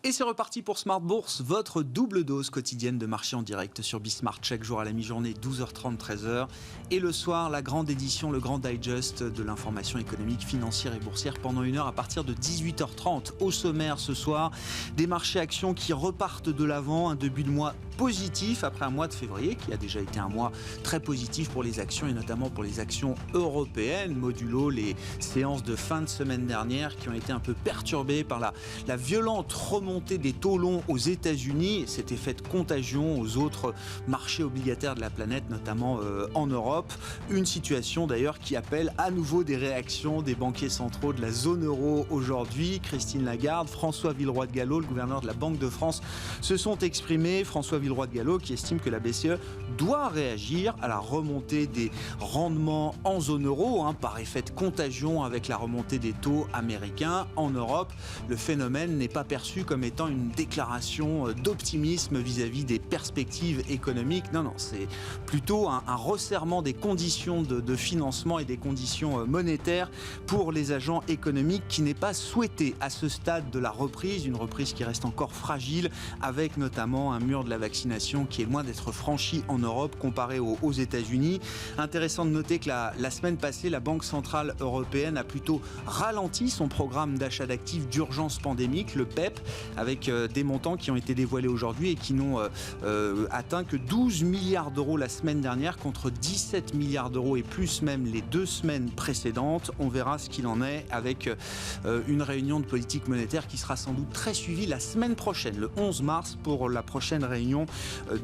Et c'est reparti pour Smart Bourse, votre double dose quotidienne de marché en direct sur Bismart chaque jour à la mi-journée, 12h30, 13h. Et le soir, la grande édition, le grand digest de l'information économique, financière et boursière pendant 1 heure à partir de 18h30. Au sommaire ce soir, des marchés actions qui repartent de l'avant, un début de mois positif après un mois de février qui a déjà été un mois très positif pour les actions et notamment pour les actions européennes, modulo les séances de fin de semaine dernière qui ont été un peu perturbées par la violente remontée des taux longs aux États-Unis et cet effet de contagion aux autres marchés obligataires de la planète, notamment en Europe. Une situation d'ailleurs qui appelle à nouveau des réactions des banquiers centraux de la zone euro aujourd'hui. Christine Lagarde, François Villeroy de Galhau, le gouverneur de la Banque de France, se sont exprimés. François Villeroy de Galhau qui estime que la BCE doit réagir à la remontée des rendements en zone euro, par effet de contagion avec la remontée des taux américains. En Europe, le phénomène n'est pas perçu comme étant une déclaration d'optimisme vis-à-vis des perspectives économiques. Non, c'est plutôt un resserrement des conditions de financement et des conditions monétaires pour les agents économiques qui n'est pas souhaité à ce stade de la reprise, une reprise qui reste encore fragile avec notamment un mur de la vaccination qui est loin d'être franchi en Europe comparé aux États-Unis. Intéressant de noter que la semaine passée, la Banque Centrale Européenne a plutôt ralenti son programme d'achat d'actifs d'urgence pandémique, le PEP, avec des montants qui ont été dévoilés aujourd'hui et qui n'ont atteint que 12 milliards d'euros la semaine dernière contre 17 milliards d'euros et plus même les 2 semaines précédentes. On verra ce qu'il en est avec une réunion de politique monétaire qui sera sans doute très suivie la semaine prochaine, le 11 mars, pour la prochaine réunion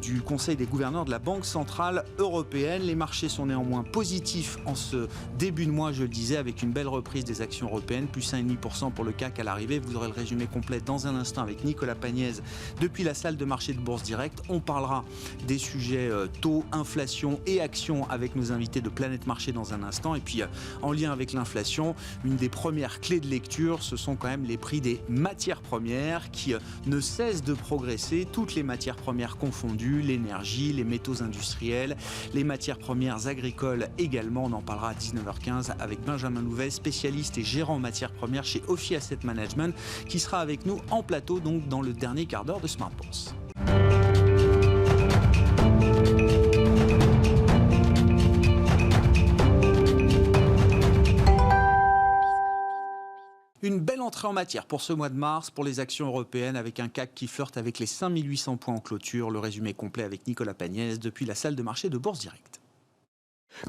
du Conseil des gouverneurs de la Banque Centrale Européenne. Les marchés sont néanmoins positifs en ce début de mois, je le disais, avec une belle reprise des actions européennes, plus 1,5% pour le CAC à l'arrivée. Vous aurez le résumé complet dans un instant avec Nicolas Pagnès depuis la salle de marché de Bourse Direct. On parlera des sujets taux, inflation et actions avec nos invités de Planète Marché dans un instant. Et puis en lien avec l'inflation, une des premières clés de lecture, ce sont quand même les prix des matières premières qui ne cessent de progresser, toutes les matières premières confondues, l'énergie, les métaux industriels, les matières premières agricoles également. On en parlera à 19h15 avec Benjamin Louvet, spécialiste et gérant matières premières chez Ophi Asset Management, qui sera avec nous en plateau donc dans le dernier quart d'heure de Smart Bourse. Une belle entrée en matière pour ce mois de mars, pour les actions européennes, avec un CAC qui flirte avec les 5800 points en clôture. Le résumé complet avec Nicolas Pagnès depuis la salle de marché de Bourse Direct.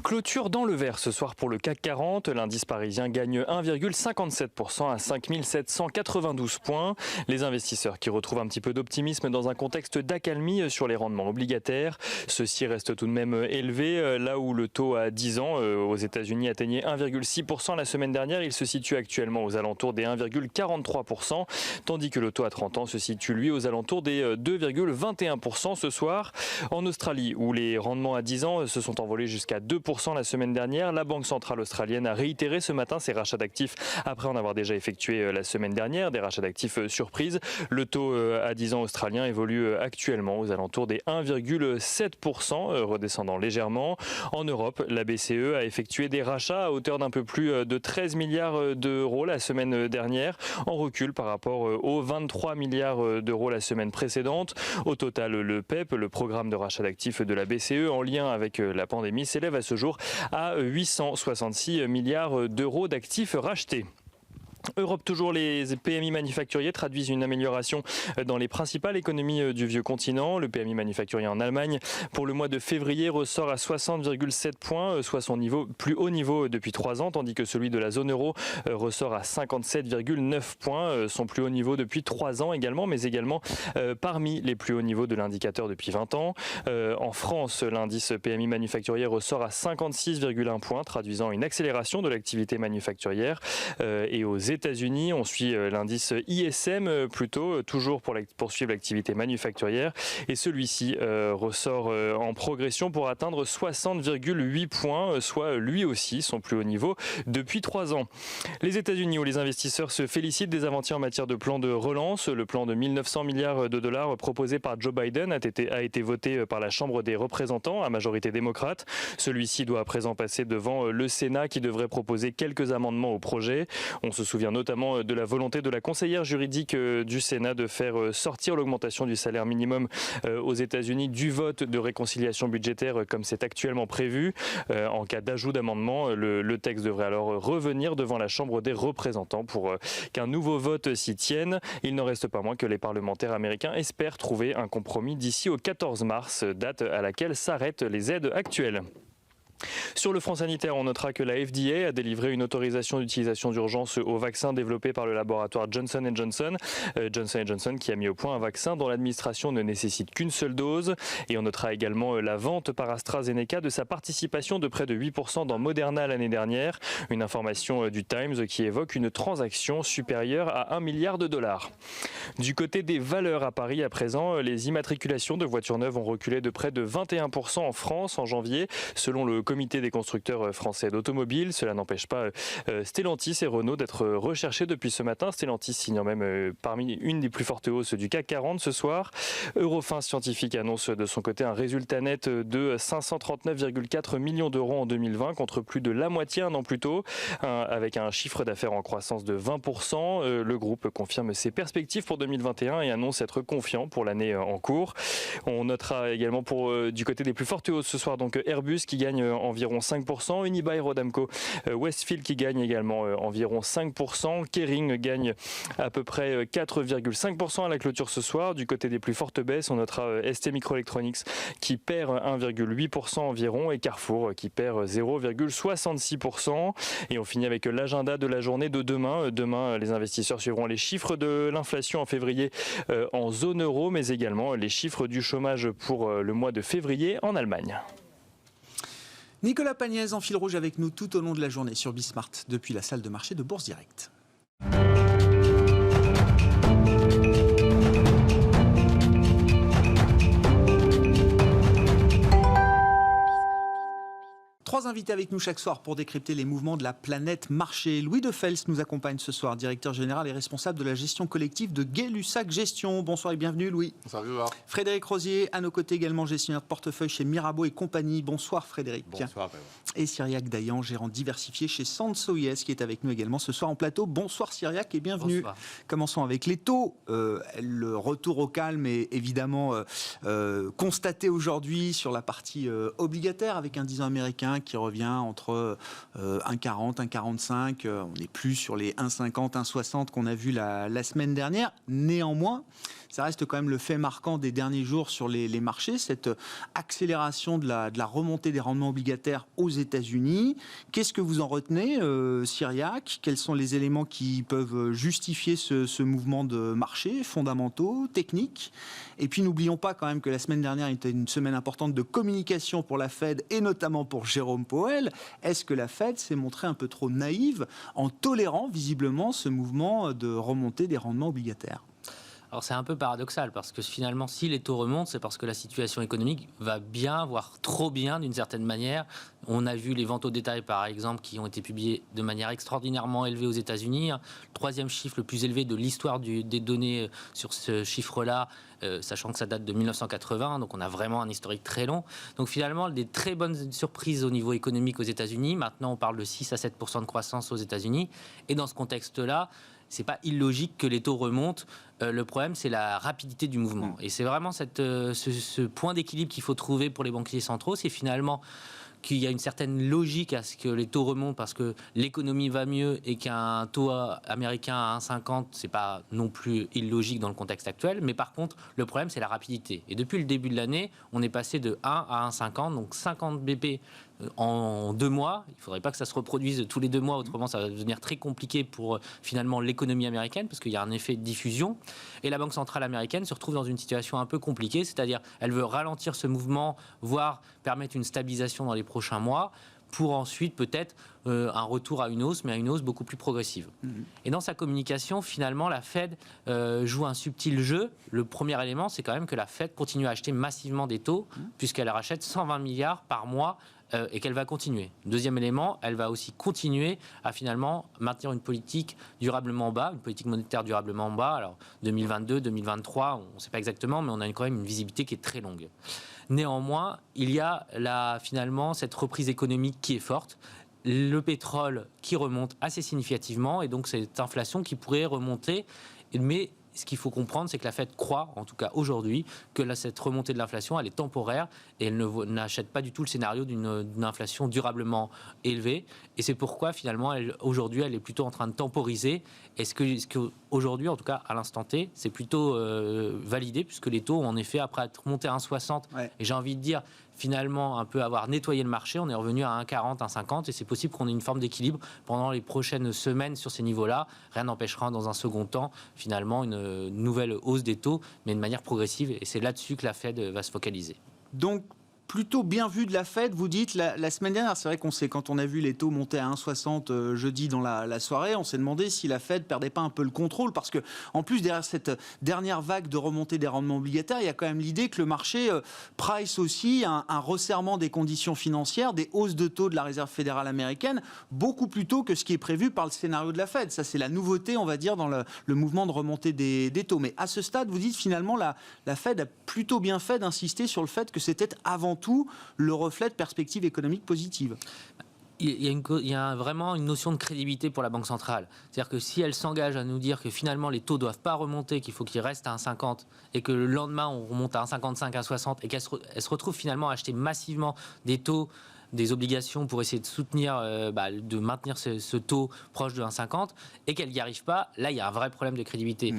Clôture dans le vert ce soir pour le CAC 40. L'indice parisien gagne 1,57% à 5792 points. Les investisseurs qui retrouvent un petit peu d'optimisme dans un contexte d'accalmie sur les rendements obligataires. Ceux-ci restent tout de même élevés. Là où le taux à 10 ans aux États-Unis atteignait 1,6% la semaine dernière, il se situe actuellement aux alentours des 1,43%, tandis que le taux à 30 ans se situe lui aux alentours des 2,21% ce soir. En Australie, où les rendements à 10 ans se sont envolés jusqu'à 2% la semaine dernière, la Banque centrale australienne a réitéré ce matin ses rachats d'actifs après en avoir déjà effectué la semaine dernière, des rachats d'actifs surprises. Le taux à 10 ans australien évolue actuellement aux alentours des 1,7%, redescendant légèrement. En Europe, la BCE a effectué des rachats à hauteur d'un peu plus de 13 milliards d'euros la semaine dernière, en recul par rapport aux 23 milliards d'euros la semaine précédente. Au total, le PEP, le programme de rachat d'actifs de la BCE en lien avec la pandémie, s'élève à ce jour à 866 milliards d'euros d'actifs rachetés. Europe toujours, les PMI manufacturiers traduisent une amélioration dans les principales économies du vieux continent. Le PMI manufacturier en Allemagne pour le mois de février ressort à 60,7 points, soit son plus haut niveau depuis 3 ans, tandis que celui de la zone euro ressort à 57,9 points, son plus haut niveau depuis 3 ans également, mais également parmi les plus hauts niveaux de l'indicateur depuis 20 ans. En France, l'indice PMI manufacturier ressort à 56,1 points, traduisant une accélération de l'activité manufacturière. Et aux États-Unis, on suit l'indice ISM plutôt, toujours pour poursuivre l'activité manufacturière. Et celui-ci ressort en progression pour atteindre 60,8 points, soit lui aussi son plus haut niveau depuis 3 ans. Les États-Unis, où les investisseurs se félicitent des avancées en matière de plan de relance. Le plan de 1900 milliards de dollars proposé par Joe Biden a été voté par la Chambre des représentants à majorité démocrate. Celui-ci doit à présent passer devant le Sénat qui devrait proposer quelques amendements au projet. On se souvient vient notamment de la volonté de la conseillère juridique du Sénat de faire sortir l'augmentation du salaire minimum aux États-Unis du vote de réconciliation budgétaire comme c'est actuellement prévu. En cas d'ajout d'amendement, le texte devrait alors revenir devant la Chambre des représentants pour qu'un nouveau vote s'y tienne. Il n'en reste pas moins que les parlementaires américains espèrent trouver un compromis d'ici au 14 mars, date à laquelle s'arrêtent les aides actuelles. Sur le front sanitaire, on notera que la FDA a délivré une autorisation d'utilisation d'urgence au vaccin développé par le laboratoire Johnson & Johnson. Johnson & Johnson qui a mis au point un vaccin dont l'administration ne nécessite qu'une seule dose. Et on notera également la vente par AstraZeneca de sa participation de près de 8% dans Moderna l'année dernière. Une information du Times qui évoque une transaction supérieure à $1 milliard. Du côté des valeurs à Paris à présent, les immatriculations de voitures neuves ont reculé de près de 21% en France en janvier, selon le comité des constructeurs français d'automobiles. Cela n'empêche pas Stellantis et Renault d'être recherchés depuis ce matin. Stellantis signant même parmi une des plus fortes hausses du CAC 40 ce soir. Eurofins Scientifique annonce de son côté un résultat net de 539,4 millions d'euros en 2020 contre plus de la moitié un an plus tôt, avec un chiffre d'affaires en croissance de 20%. Le groupe confirme ses perspectives pour 2021 et annonce être confiant pour l'année en cours. On notera également du côté des plus fortes hausses ce soir donc Airbus qui gagne environ 5%, Unibail Rodamco, Westfield qui gagne également environ 5%, Kering gagne à peu près 4,5% à la clôture ce soir. Du côté des plus fortes baisses, on notera ST Microelectronics qui perd 1,8% environ et Carrefour qui perd 0,66%. Et on finit avec l'agenda de la journée de demain. Demain, les investisseurs suivront les chiffres de l'inflation en février en zone euro, mais également les chiffres du chômage pour le mois de février en Allemagne. Nicolas Pagnès en fil rouge avec nous tout au long de la journée sur Bismart depuis la salle de marché de Bourse Direct. Trois invités avec nous chaque soir pour décrypter les mouvements de la planète marché. Louis de Fels nous accompagne ce soir, directeur général et responsable de la gestion collective de Gay-Lussac Gestion. Bonsoir et bienvenue Louis. Bonsoir. Frédéric Rosier, à nos côtés également gestionnaire de portefeuille chez Mirabeau et compagnie. Bonsoir Frédéric. Bonsoir. Et Cyriac Dayan, gérant diversifié chez Sansoyes, qui est avec nous également ce soir en plateau. Bonsoir Cyriac et bienvenue. Bonsoir. Commençons avec les taux. Le retour au calme est évidemment constaté aujourd'hui sur la partie obligataire avec un 10 ans américain qui revient entre 1,40, 1,45. On n'est plus sur les 1,50, 1,60 qu'on a vu la semaine dernière. Néanmoins, ça reste quand même le fait marquant des derniers jours sur les marchés, cette accélération de la remontée des rendements obligataires aux États-Unis. Qu'est-ce que vous en retenez, Cyriac ? Quels sont les éléments qui peuvent justifier ce mouvement de marché, fondamentaux, techniques ? Et puis n'oublions pas quand même que la semaine dernière était une semaine importante de communication pour la Fed et notamment pour Jérôme Powell. Est-ce que la Fed s'est montrée un peu trop naïve en tolérant visiblement ce mouvement de remontée des rendements obligataires ? Alors c'est un peu paradoxal parce que finalement si les taux remontent c'est parce que la situation économique va bien, voire trop bien d'une certaine manière. On a vu les ventes au détail par exemple qui ont été publiées de manière extraordinairement élevée aux États-Unis. Le troisième chiffre le plus élevé de l'histoire des données sur ce chiffre-là, sachant que ça date de 1980, donc on a vraiment un historique très long. Donc finalement des très bonnes surprises au niveau économique aux États-Unis. Maintenant on parle de 6 à 7% de croissance aux États-Unis et dans ce contexte-là, c'est pas illogique que les taux remontent. Le problème, c'est la rapidité du mouvement. Et c'est vraiment ce point d'équilibre qu'il faut trouver pour les banquiers centraux. C'est finalement qu'il y a une certaine logique à ce que les taux remontent parce que l'économie va mieux et qu'un taux américain à 1,50, c'est pas non plus illogique dans le contexte actuel. Mais par contre, le problème, c'est la rapidité. Et depuis le début de l'année, on est passé de 1 à 1,50, donc 50 BP en 2 mois. Il ne faudrait pas que ça se reproduise tous les 2 mois, autrement ça va devenir très compliqué pour finalement l'économie américaine parce qu'il y a un effet de diffusion. Et la Banque centrale américaine se retrouve dans une situation un peu compliquée, c'est-à-dire elle veut ralentir ce mouvement, voire permettre une stabilisation dans les prochains mois pour ensuite peut-être un retour à une hausse, mais à une hausse beaucoup plus progressive. Et dans sa communication, finalement, la Fed joue un subtil jeu. Le premier élément, c'est quand même que la Fed continue à acheter massivement des taux, puisqu'elle rachète 120 milliards par mois et qu'elle va continuer. Deuxième élément, elle va aussi continuer à finalement maintenir une politique durablement bas, une politique monétaire durablement bas. Alors 2022, 2023, on ne sait pas exactement, mais on a quand même une visibilité qui est très longue. Néanmoins, il y a finalement cette reprise économique qui est forte. le pétrole qui remonte assez significativement, et donc cette inflation qui pourrait remonter, mais ce qu'il faut comprendre, c'est que la Fed croit, en tout cas aujourd'hui, que cette remontée de l'inflation, elle est temporaire et elle n'achète pas du tout le scénario d'une inflation durablement élevée. Et c'est pourquoi, finalement, aujourd'hui, elle est plutôt en train de temporiser. Est-ce que aujourd'hui, en tout cas, à l'instant T, c'est plutôt validé, puisque les taux, en effet, après être montés à 1,60, et j'ai envie de dire, finalement, un peu avoir nettoyé le marché, on est revenu à 1,40, 1,50, et c'est possible qu'on ait une forme d'équilibre pendant les prochaines semaines sur ces niveaux-là. Rien n'empêchera, dans un second temps, finalement, une nouvelle hausse des taux, mais de manière progressive, et c'est là-dessus que la Fed va se focaliser. Donc, plutôt bien vu de la Fed, vous dites, la semaine dernière, c'est vrai qu'on sait, quand on a vu les taux monter à 1,60 jeudi dans la soirée, on s'est demandé si la Fed perdait pas un peu le contrôle, parce que en plus, derrière cette dernière vague de remontée des rendements obligataires, il y a quand même l'idée que le marché price aussi un resserrement des conditions financières, des hausses de taux de la Réserve fédérale américaine, beaucoup plus tôt que ce qui est prévu par le scénario de la Fed. Ça, c'est la nouveauté, on va dire, dans le mouvement de remontée des taux. Mais à ce stade, vous dites, finalement, la Fed a plutôt bien fait d'insister sur le fait que c'était avant tout le reflet de perspectives économiques positives. Il y a vraiment une notion de crédibilité pour la Banque centrale. C'est-à-dire que si elle s'engage à nous dire que finalement les taux ne doivent pas remonter, qu'il faut qu'ils restent à 1,50 et que le lendemain on remonte à 1,55, 1,60 et qu'elle se retrouve finalement à acheter massivement des taux, des obligations pour essayer de soutenir, de maintenir ce taux proche de 1,50 et qu'elle n'y arrive pas, là il y a un vrai problème de crédibilité.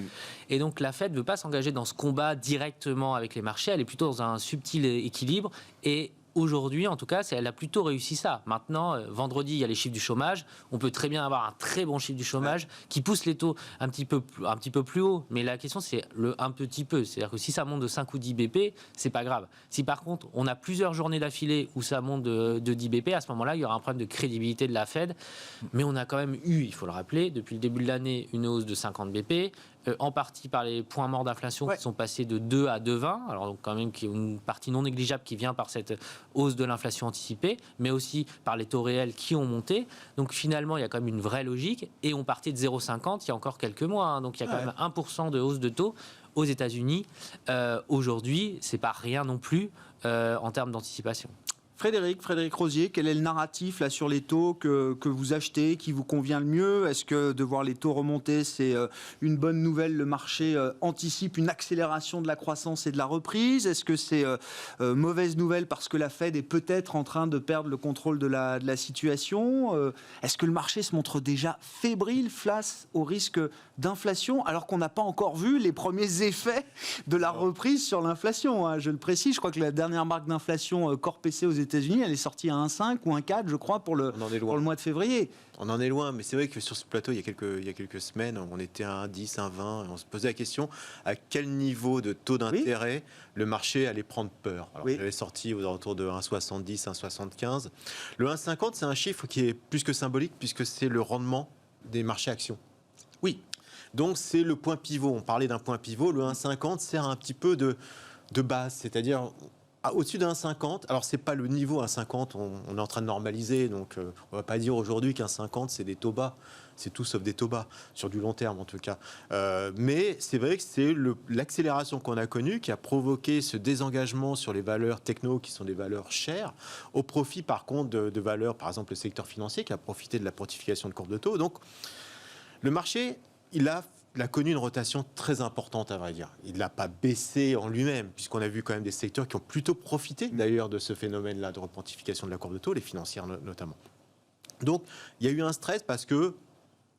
Et donc la Fed ne veut pas s'engager dans ce combat directement avec les marchés, elle est plutôt dans un subtil équilibre, et aujourd'hui, en tout cas, elle a plutôt réussi ça. Maintenant, vendredi, il y a les chiffres du chômage. On peut très bien avoir un très bon chiffre du chômage qui pousse les taux un petit peu plus haut. Mais la question, c'est un petit peu. C'est-à-dire que si ça monte de 5 ou 10 BP, c'est pas grave. Si par contre, on a plusieurs journées d'affilée où ça monte de 10 BP, à ce moment-là, il y aura un problème de crédibilité de la Fed. Mais on a quand même eu, il faut le rappeler, depuis le début de l'année, une hausse de 50 BP. En partie par les points morts d'inflation qui sont passés de 2 à 2,20, alors donc quand même qui est une partie non négligeable qui vient par cette hausse de l'inflation anticipée, mais aussi par les taux réels qui ont monté. Donc finalement, il y a quand même une vraie logique, et on partait de 0,50 il y a encore quelques mois, hein, donc il y a quand même 1% de hausse de taux aux États-Unis. Aujourd'hui, c'est pas rien non plus en termes d'anticipation. Frédéric Rosier, quel est le narratif là sur les taux que vous achetez, qui vous convient le mieux? Est-ce que de voir les taux remonter, c'est une bonne nouvelle? Le marché anticipe une accélération de la croissance et de la reprise? Est-ce que c'est mauvaise nouvelle parce que la Fed est peut-être en train de perdre le contrôle de la situation? Est-ce que le marché se montre déjà fébrile face au risque d'inflation, alors qu'on n'a pas encore vu les premiers effets de la reprise sur l'inflation, hein? Je le précise, je crois que la dernière marque d'inflation Core PC aux États-Unis, elle est sortie à 1,5 ou 1,4, je crois, pour le mois de février. On en est loin, mais c'est vrai que sur ce plateau, il y a quelques semaines, on était à 1,10, 1,20, et on se posait la question à quel niveau de taux d'intérêt le marché allait prendre peur. Alors, il est sorti aux alentours de 1,70, 1,75. Le 1,50, c'est un chiffre qui est plus que symbolique, puisque c'est le rendement des marchés actions. Oui. Donc, c'est le point pivot. On parlait d'un point pivot. Le 1,50 sert un petit peu de base, c'est-à-dire au-dessus d'un 50, alors c'est pas le niveau à 50, on est en train de normaliser, donc on va pas dire aujourd'hui qu'un 50 c'est des taux bas, c'est tout sauf des taux bas, sur du long terme en tout cas. Mais c'est vrai que c'est l'accélération qu'on a connue qui a provoqué ce désengagement sur les valeurs techno qui sont des valeurs chères, au profit par contre de valeurs, par exemple le secteur financier qui a profité de la portification de courbe de taux. Donc le marché, il a connu une rotation très importante, à vrai dire. Il ne l'a pas baissé en lui-même, puisqu'on a vu quand même des secteurs qui ont plutôt profité d'ailleurs de ce phénomène-là de repontification de la courbe de taux, les financières notamment. Donc, il y a eu un stress parce que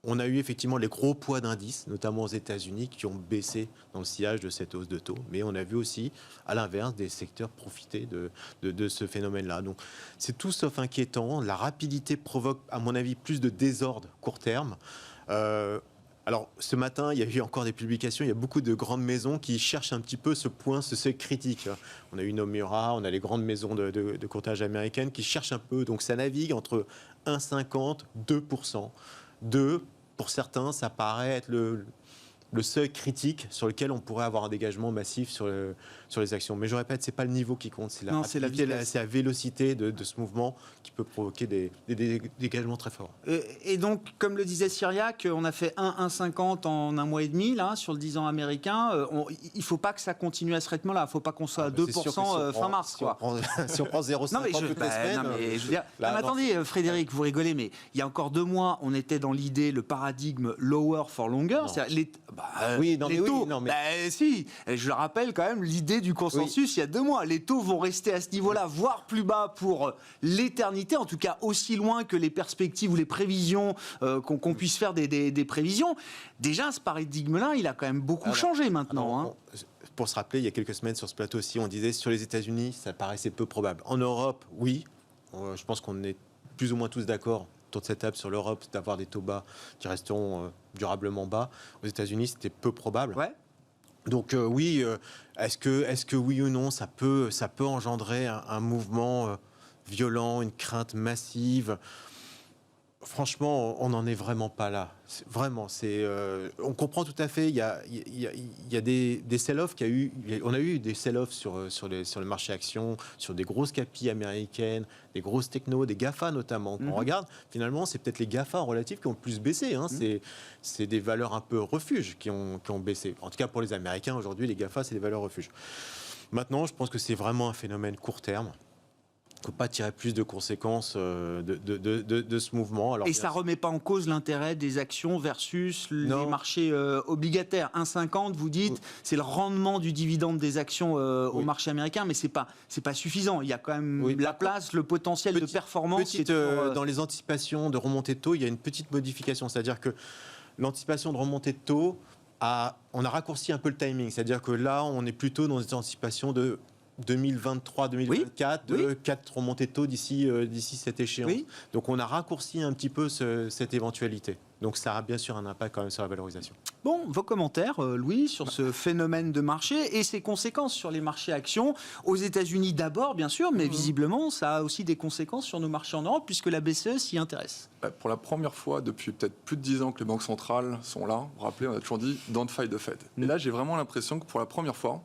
on a eu effectivement les gros poids d'indices, notamment aux États-Unis, qui ont baissé dans le sillage de cette hausse de taux. Mais on a vu aussi, à l'inverse, des secteurs profiter de ce phénomène-là. Donc, c'est tout sauf inquiétant. La rapidité provoque, à mon avis, plus de désordre court terme. Alors, ce matin, il y a eu encore des publications. Il y a beaucoup de grandes maisons qui cherchent un petit peu ce point, ce seuil critique. On a eu Nomura, on a les grandes maisons de courtage américaines qui cherchent un peu. Donc, ça navigue entre 1,50, 2%. 2, pour certains, ça paraît être le seuil critique sur lequel on pourrait avoir un dégagement massif sur les actions. Mais je répète, c'est pas le niveau qui compte, c'est la vélocité de ce mouvement qui peut provoquer des dégagements très forts. Et donc, comme le disait Cyriac, on a fait 1,50 en un mois et demi là, sur le 10 ans américain. Il ne faut pas que ça continue à ce rythme-là. Il ne faut pas qu'on soit à 2% fin mars. Si on prend 0,50 toutes les semaines... Attendez, Frédéric, vous rigolez, mais il y a encore 2 mois, on était dans l'idée, le paradigme lower for longer. Si, je le rappelle quand même, l'idée du consensus, il y a 2 mois. Les taux vont rester à ce niveau-là, voire plus bas pour l'éternité, en tout cas aussi loin que les perspectives ou les prévisions, qu'on puisse faire des prévisions. Déjà, ce paradigme-là, il a quand même beaucoup changé maintenant. Pour se rappeler, il y a quelques semaines sur ce plateau aussi, on disait sur les États-Unis, ça paraissait peu probable. En Europe, oui, je pense qu'on est plus ou moins tous d'accord autour de cette table sur l'Europe, d'avoir des taux bas qui resteront durablement bas. Aux États-Unis, c'était peu probable. Ouais. Donc oui, est-ce que oui ou non, ça peut engendrer un mouvement violent, une crainte massive? Franchement, on n'en est vraiment pas là. On comprend tout à fait. Il y a des sell-offs on a eu des sell-offs sur le marché actions, sur des grosses capis américaines, des grosses technos, des GAFA notamment. Quand on regarde, finalement, c'est peut-être les GAFA en relatif qui ont le plus baissé. C'est des valeurs un peu refuges qui ont baissé. En tout cas, pour les Américains, aujourd'hui, les GAFA, c'est des valeurs refuges. Maintenant, je pense que c'est vraiment un phénomène court terme. Il ne faut pas tirer plus de conséquences de ce mouvement. Alors, et ça ne remet pas en cause l'intérêt des actions versus les marchés obligataires. 1,50, vous dites, c'est le rendement du dividende des actions au marché américain, mais ce n'est pas suffisant. Il y a quand même la place, le potentiel de performance. Dans les anticipations de remontée de taux, il y a une petite modification. C'est-à-dire que l'anticipation de remontée de taux, on a raccourci un peu le timing. C'est-à-dire que là, on est plutôt dans des anticipations de 2023-2024, de 4 remontées de taux d'ici cette échéance. Donc on a raccourci un petit peu cette éventualité. Donc ça a bien sûr un impact quand même sur la valorisation. Bon, vos commentaires, Louis, sur ce phénomène de marché et ses conséquences sur les marchés actions, aux États-Unis d'abord, bien sûr, mais visiblement, ça a aussi des conséquences sur nos marchés en Europe, puisque la BCE s'y intéresse. Pour la première fois depuis peut-être plus de 10 ans que les banques centrales sont là, vous vous rappelez, on a toujours dit « don't fight the Fed ». Et là, j'ai vraiment l'impression que pour la première fois,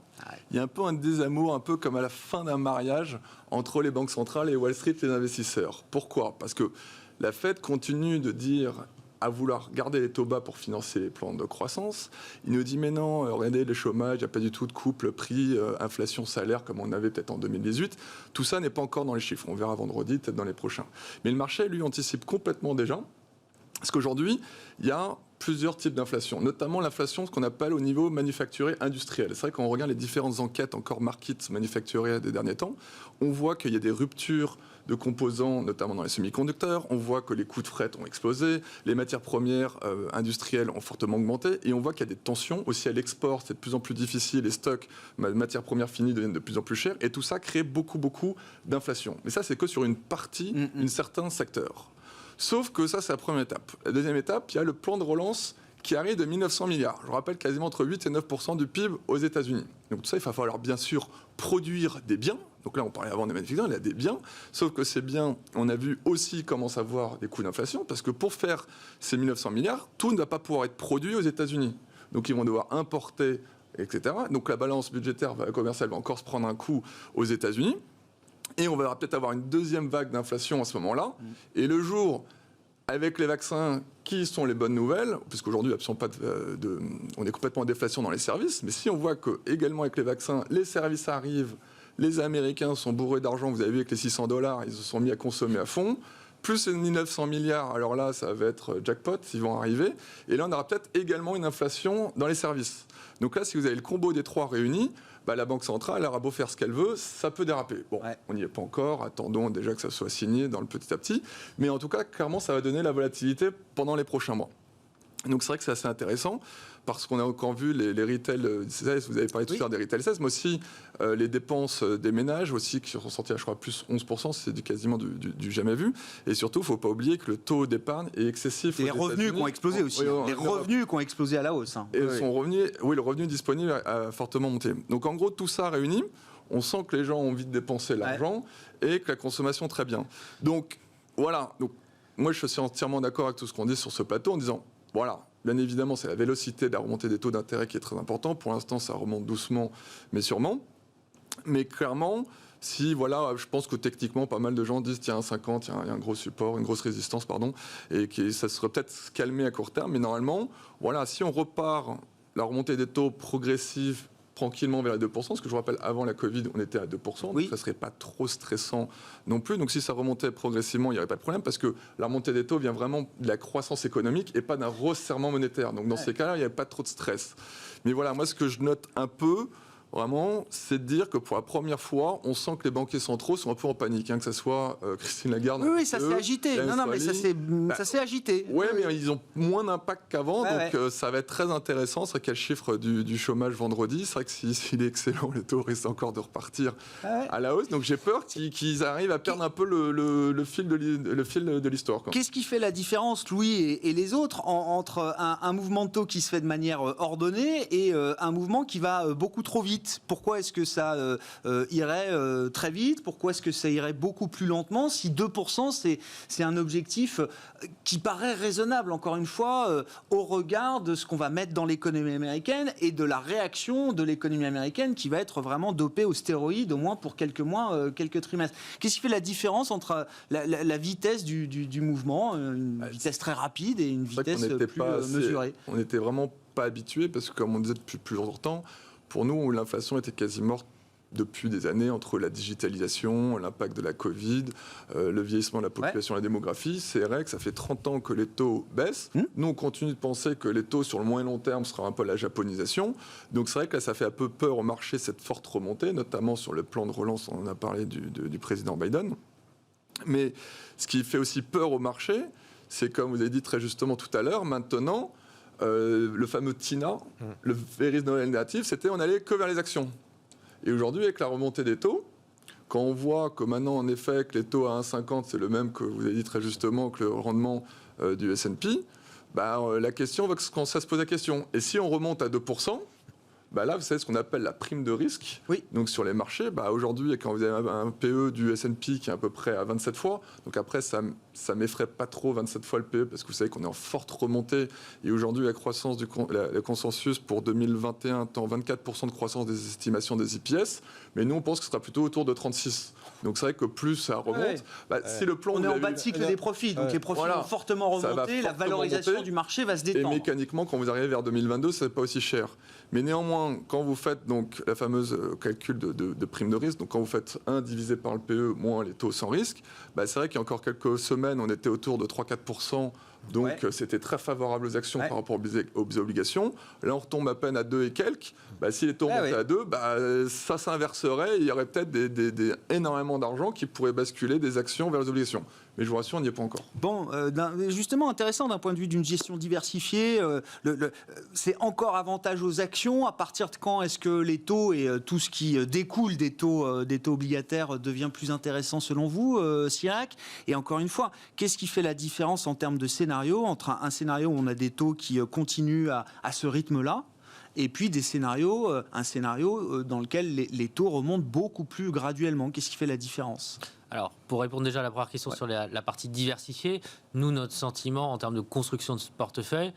il y a un peu un désamour, un peu comme à la fin d'un mariage, entre les banques centrales et Wall Street, les investisseurs. Pourquoi ? Parce que la Fed continue de dire à vouloir garder les taux bas pour financer les plans de croissance. Il nous dit mais non, regardez le chômage, il n'y a pas du tout de couple prix, inflation, salaire comme on avait peut-être en 2018. Tout ça n'est pas encore dans les chiffres. On verra vendredi, peut-être dans les prochains. Mais le marché, lui, anticipe complètement déjà. Parce qu'aujourd'hui, il y a plusieurs types d'inflation, notamment l'inflation, ce qu'on appelle au niveau manufacturier industriel. C'est vrai quand on regarde les différentes enquêtes encore market manufacturier des derniers temps, on voit qu'il y a des ruptures de composants, notamment dans les semi-conducteurs. On voit que les coûts de fret ont explosé, les matières premières industrielles ont fortement augmenté, et on voit qu'il y a des tensions aussi à l'export. C'est de plus en plus difficile, les stocks matières premières finies deviennent de plus en plus chers, et tout ça crée beaucoup d'inflation. Mais ça, c'est que sur une partie, un certain secteur. Sauf que ça, c'est la première étape. La deuxième étape, il y a le plan de relance qui arrive de 1900 milliards. Je rappelle quasiment entre 8 et 9% du PIB aux États-Unis. Donc tout ça, il va falloir bien sûr produire des biens. Donc là, on parlait avant des manufacturiers, il y a des biens. Sauf que ces biens, on a vu aussi commence à avoir des coûts d'inflation, parce que pour faire ces 1900 milliards, tout ne va pas pouvoir être produit aux États-Unis. Donc ils vont devoir importer, etc. Donc la balance budgétaire commerciale va encore se prendre un coup aux États-Unis. Et on va peut-être avoir une deuxième vague d'inflation à ce moment-là. Et le jour, avec les vaccins, qui sont les bonnes nouvelles, puisqu'aujourd'hui, on est complètement en déflation dans les services, mais si on voit qu'également avec les vaccins, les services arrivent, les Américains sont bourrés d'argent, vous avez vu avec les $600, ils se sont mis à consommer à fond, plus les 900 milliards, alors là, ça va être jackpot, ils vont arriver. Et là, on aura peut-être également une inflation dans les services. Donc là, si vous avez le combo des trois réunis, la Banque centrale, elle aura beau faire ce qu'elle veut, ça peut déraper. Bon, on n'y est pas encore, attendons déjà que ça soit signé dans le petit à petit. Mais en tout cas, clairement, ça va donner la volatilité pendant les prochains mois. Donc c'est vrai que c'est assez intéressant, parce qu'on a encore vu les retail 16, vous avez parlé tout à l'heure des retail 16, mais aussi les dépenses des ménages aussi qui sont sorties à, je crois, plus 11%, c'est quasiment du jamais vu. Et surtout, il ne faut pas oublier que le taux d'épargne est excessif. Et les revenus qui ont explosé aussi. Les revenus qui ont explosé à la hausse. Et le revenu disponible a fortement monté. Donc en gros, tout ça réuni, on sent que les gens ont envie de dépenser l'argent et que la consommation très bien. Donc voilà, donc, moi je suis entièrement d'accord avec tout ce qu'on dit sur ce plateau en disant, voilà, bien évidemment, c'est la vélocité de la remontée des taux d'intérêt qui est très important. Pour l'instant, ça remonte doucement, mais sûrement. Mais clairement, si, voilà, je pense que techniquement, pas mal de gens disent, tiens, 50, il y a un gros support, une grosse résistance, pardon, et que ça serait peut-être calmé à court terme. Mais normalement, voilà, si on repart la remontée des taux progressive tranquillement vers les 2%, parce que je vous rappelle, avant la Covid, on était à 2%, Oui. donc ça ne serait pas trop stressant non plus. Donc si ça remontait progressivement, il n'y aurait pas de problème, parce que la remontée des taux vient vraiment de la croissance économique et pas d'un resserrement monétaire. Donc dans ces cas-là, il n'y avait pas trop de stress. Mais voilà, moi ce que je note un peu, vraiment, c'est de dire que pour la première fois, on sent que les banquiers centraux sont un peu en panique, que ce soit Christine Lagarde. Oui, ça s'est agité. Non, mais ça s'est agité. Oui, mais ils ont moins d'impact qu'avant, donc ça va être très intéressant. C'est vrai qu'il y a le chiffre du chômage vendredi. C'est vrai que s'il est excellent, les taux risquent encore de repartir à la hausse. Donc j'ai peur qu'ils arrivent à perdre un peu le fil de l'histoire. Qu'est-ce qui fait la différence, Louis et les autres, entre un mouvement de taux qui se fait de manière ordonnée et un mouvement qui va beaucoup trop vite ? Pourquoi est-ce que ça irait très vite ? Pourquoi est-ce que ça irait beaucoup plus lentement ? Si 2%, c'est un objectif qui paraît raisonnable, encore une fois, au regard de ce qu'on va mettre dans l'économie américaine et de la réaction de l'économie américaine qui va être vraiment dopée aux stéroïdes, au moins pour quelques mois, quelques trimestres. Qu'est-ce qui fait la différence entre la vitesse du mouvement, une vitesse très rapide et une vitesse plus mesurée ? On n'était vraiment pas habitués, parce que comme on disait depuis plus longtemps, pour nous, l'inflation était quasi morte depuis des années entre la digitalisation, l'impact de la Covid, le vieillissement de la population, la démographie. C'est vrai que ça fait 30 ans que les taux baissent. Nous, on continue de penser que les taux sur le moyen long terme sera un peu la japonisation. Donc c'est vrai que là, ça fait un peu peur au marché, cette forte remontée, notamment sur le plan de relance, on en a parlé du président Biden. Mais ce qui fait aussi peur au marché, c'est comme vous avez dit très justement tout à l'heure, maintenant, le fameux TINA, le very Noël négatif, c'était on allait que vers les actions. Et aujourd'hui, avec la remontée des taux, quand on voit que maintenant, en effet, que les taux à 1,50, c'est le même que vous avez dit très justement que le rendement du S&P, la question va qu'on se pose la question. Et si on remonte à 2%, là, vous savez ce qu'on appelle la prime de risque. Oui. Donc sur les marchés, aujourd'hui, quand vous avez un PE du S&P qui est à peu près à 27 fois, donc après, ça m'effraie pas trop 27 fois le PE, parce que vous savez qu'on est en forte remontée. Et aujourd'hui, la croissance le consensus pour 2021 tend 24% de croissance des estimations des IPS. Mais nous, on pense que ce sera plutôt autour de 36. Donc c'est vrai que plus ça remonte, si le plan... On est en bas de cycle des profits, donc les profits vont fortement remonter, la valorisation du marché va se détendre. Et mécaniquement, quand vous arrivez vers 2022, ce n'est pas aussi cher. Mais néanmoins, quand vous faites donc la fameuse calcul de prime de risque, donc quand vous faites 1 divisé par le PE moins les taux sans risque, c'est vrai qu'il y a encore quelques semaines, on était autour de 3-4%. Donc c'était très favorable aux actions par rapport aux obligations. Là, on retombe à peine à 2 et quelques. Si les taux remontaient à 2, ça s'inverserait. Il y aurait peut-être énormément d'argent qui pourrait basculer des actions vers les obligations. Mais je vous rassure, on n'y est pas encore. Bon, justement, intéressant d'un point de vue d'une gestion diversifiée. C'est encore avantage aux actions. À partir de quand est-ce que les taux et tout ce qui découle des taux obligataires devient plus intéressant selon vous, Chirac ? Et encore une fois, qu'est-ce qui fait la différence en termes de scénario entre un scénario où on a des taux qui continuent à ce rythme-là et puis un scénario dans lequel les taux remontent beaucoup plus graduellement ? Qu'est-ce qui fait la différence ? Alors, pour répondre déjà à la première question sur la partie diversifiée, nous, notre sentiment en termes de construction de ce portefeuille,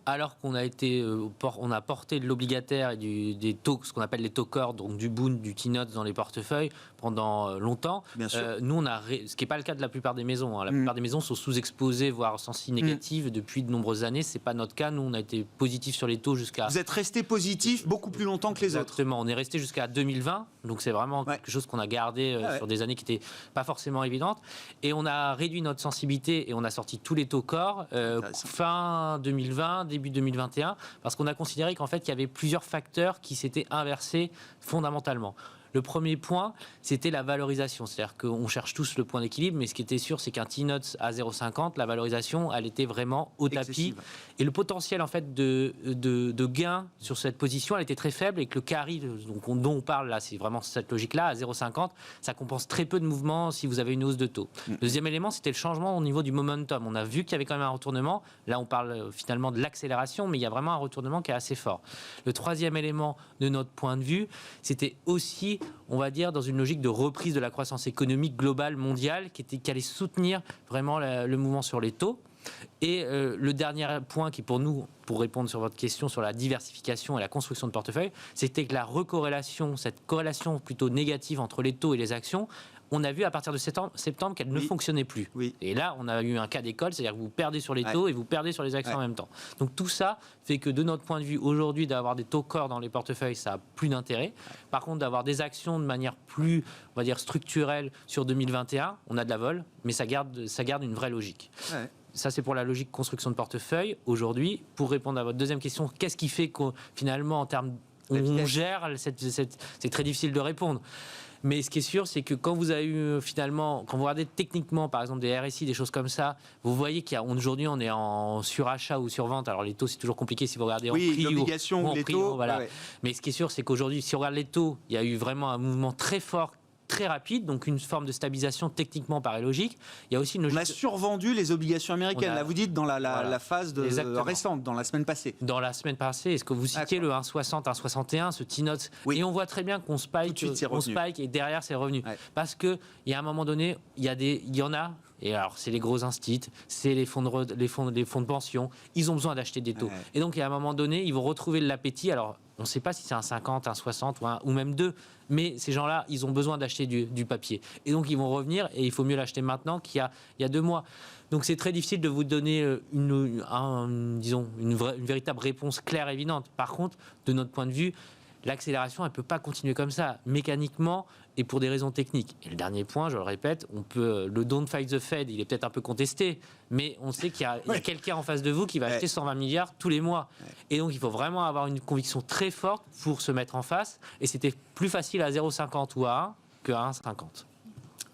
alors qu'on a porté de l'obligataire et des taux, ce qu'on appelle les taux corps, donc du Bund, du T-Notes dans les portefeuilles pendant longtemps. Nous, ce qui n'est pas le cas de la plupart des maisons. La plupart des maisons sont sous-exposées, voire sensibles négatives depuis de nombreuses années. Ce n'est pas notre cas. Nous, on a été positif sur les taux jusqu'à... Vous êtes resté positif beaucoup plus longtemps que les autres. Exactement. On est resté jusqu'à 2020. Donc, c'est vraiment quelque chose qu'on a gardé sur des années qui n'étaient pas forcément évidentes. Et on a réduit notre sensibilité et on a sorti tous les taux corps fin 2020, début 2021, parce qu'on a considéré qu'en fait, il y avait plusieurs facteurs qui s'étaient inversés fondamentalement. Le premier point, c'était la valorisation. C'est-à-dire qu'on cherche tous le point d'équilibre, mais ce qui était sûr, c'est qu'un T-Notes à 0,50, la valorisation, elle était vraiment au tapis. Et le potentiel, en fait, de gain sur cette position, elle était très faible, et que le carry dont on parle là, c'est vraiment cette logique-là, à 0,50, ça compense très peu de mouvements si vous avez une hausse de taux. Le deuxième élément, c'était le changement au niveau du momentum. On a vu qu'il y avait quand même un retournement. Là, on parle finalement de l'accélération, mais il y a vraiment un retournement qui est assez fort. Le troisième élément, de notre point de vue, c'était aussi, on va dire, dans une logique de reprise de la croissance économique globale mondiale qui allait soutenir vraiment le mouvement sur les taux. Et le dernier point qui, pour nous, pour répondre sur votre question sur la diversification et la construction de portefeuille, c'était que la recorrélation, cette corrélation plutôt négative entre les taux et les actions, on a vu à partir de septembre qu'elle ne fonctionnait plus. Oui. Et là, on a eu un cas d'école, c'est-à-dire que vous perdez sur les taux et vous perdez sur les actions en même temps. Donc tout ça fait que de notre point de vue, aujourd'hui, d'avoir des taux corps dans les portefeuilles, ça n'a plus d'intérêt. Par contre, d'avoir des actions de manière plus, on va dire, structurelle sur 2021, on a de la vol, mais ça garde une vraie logique. Ouais. Ça, c'est pour la logique construction de portefeuille. Aujourd'hui, pour répondre à votre deuxième question, qu'est-ce qui fait qu'on, finalement, en termes, on gère c'est très difficile de répondre. Mais ce qui est sûr, c'est que quand vous avez eu finalement, quand vous regardez techniquement, par exemple des RSI, des choses comme ça, vous voyez qu'aujourd'hui on est en surachat ou survente. Alors les taux, c'est toujours compliqué si vous regardez en prix l'obligation ou les prix, taux. voilà. Ouais. Mais ce qui est sûr, c'est qu'aujourd'hui, si on regarde les taux, il y a eu vraiment un mouvement très fort, très rapide, donc une forme de stabilisation techniquement paraît logique. Il y a aussi une logique. On a survendu les obligations américaines, là vous dites dans la Voilà. phase récente, dans la semaine passée. Dans la semaine passée, est-ce que vous citiez le 1,60, 1,61, ce T-note, et on voit très bien qu'on spike, et derrière c'est revenu. Ouais. Parce qu'il y a un moment donné, il y en a, et alors c'est les gros instituts, c'est les fonds de pension, ils ont besoin d'acheter des taux. Ouais. Et donc il y a un moment donné, ils vont retrouver l'appétit. Alors on ne sait pas si c'est un 50, un 60 ou même 2, mais ces gens-là, ils ont besoin d'acheter du papier. Et donc ils vont revenir, et il faut mieux l'acheter maintenant qu'il y a 2 mois. Donc c'est très difficile de vous donner une véritable réponse claire et évidente. Par contre, de notre point de vue, l'accélération, elle ne peut pas continuer comme ça, mécaniquement et pour des raisons techniques. Et le dernier point, je le répète, le don't fight the Fed, il est peut-être un peu contesté, mais on sait qu'il y a quelqu'un en face de vous qui va acheter 120 milliards tous les mois. Et donc, il faut vraiment avoir une conviction très forte pour se mettre en face. Et c'était plus facile à 0,50 ou à 1 que à 1,50.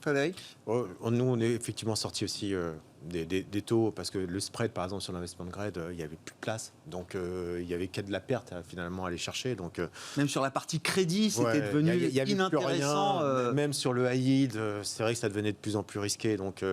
Frédéric ? Nous, on est effectivement sorti aussi des taux, parce que le spread, par exemple, sur l'investment grade, il n'y avait plus de place. Donc, il n'y avait qu'à de la perte, finalement, à aller chercher. Donc, même sur la partie crédit, c'était devenu inintéressant. Même sur le high yield, c'est vrai que ça devenait de plus en plus risqué. Donc,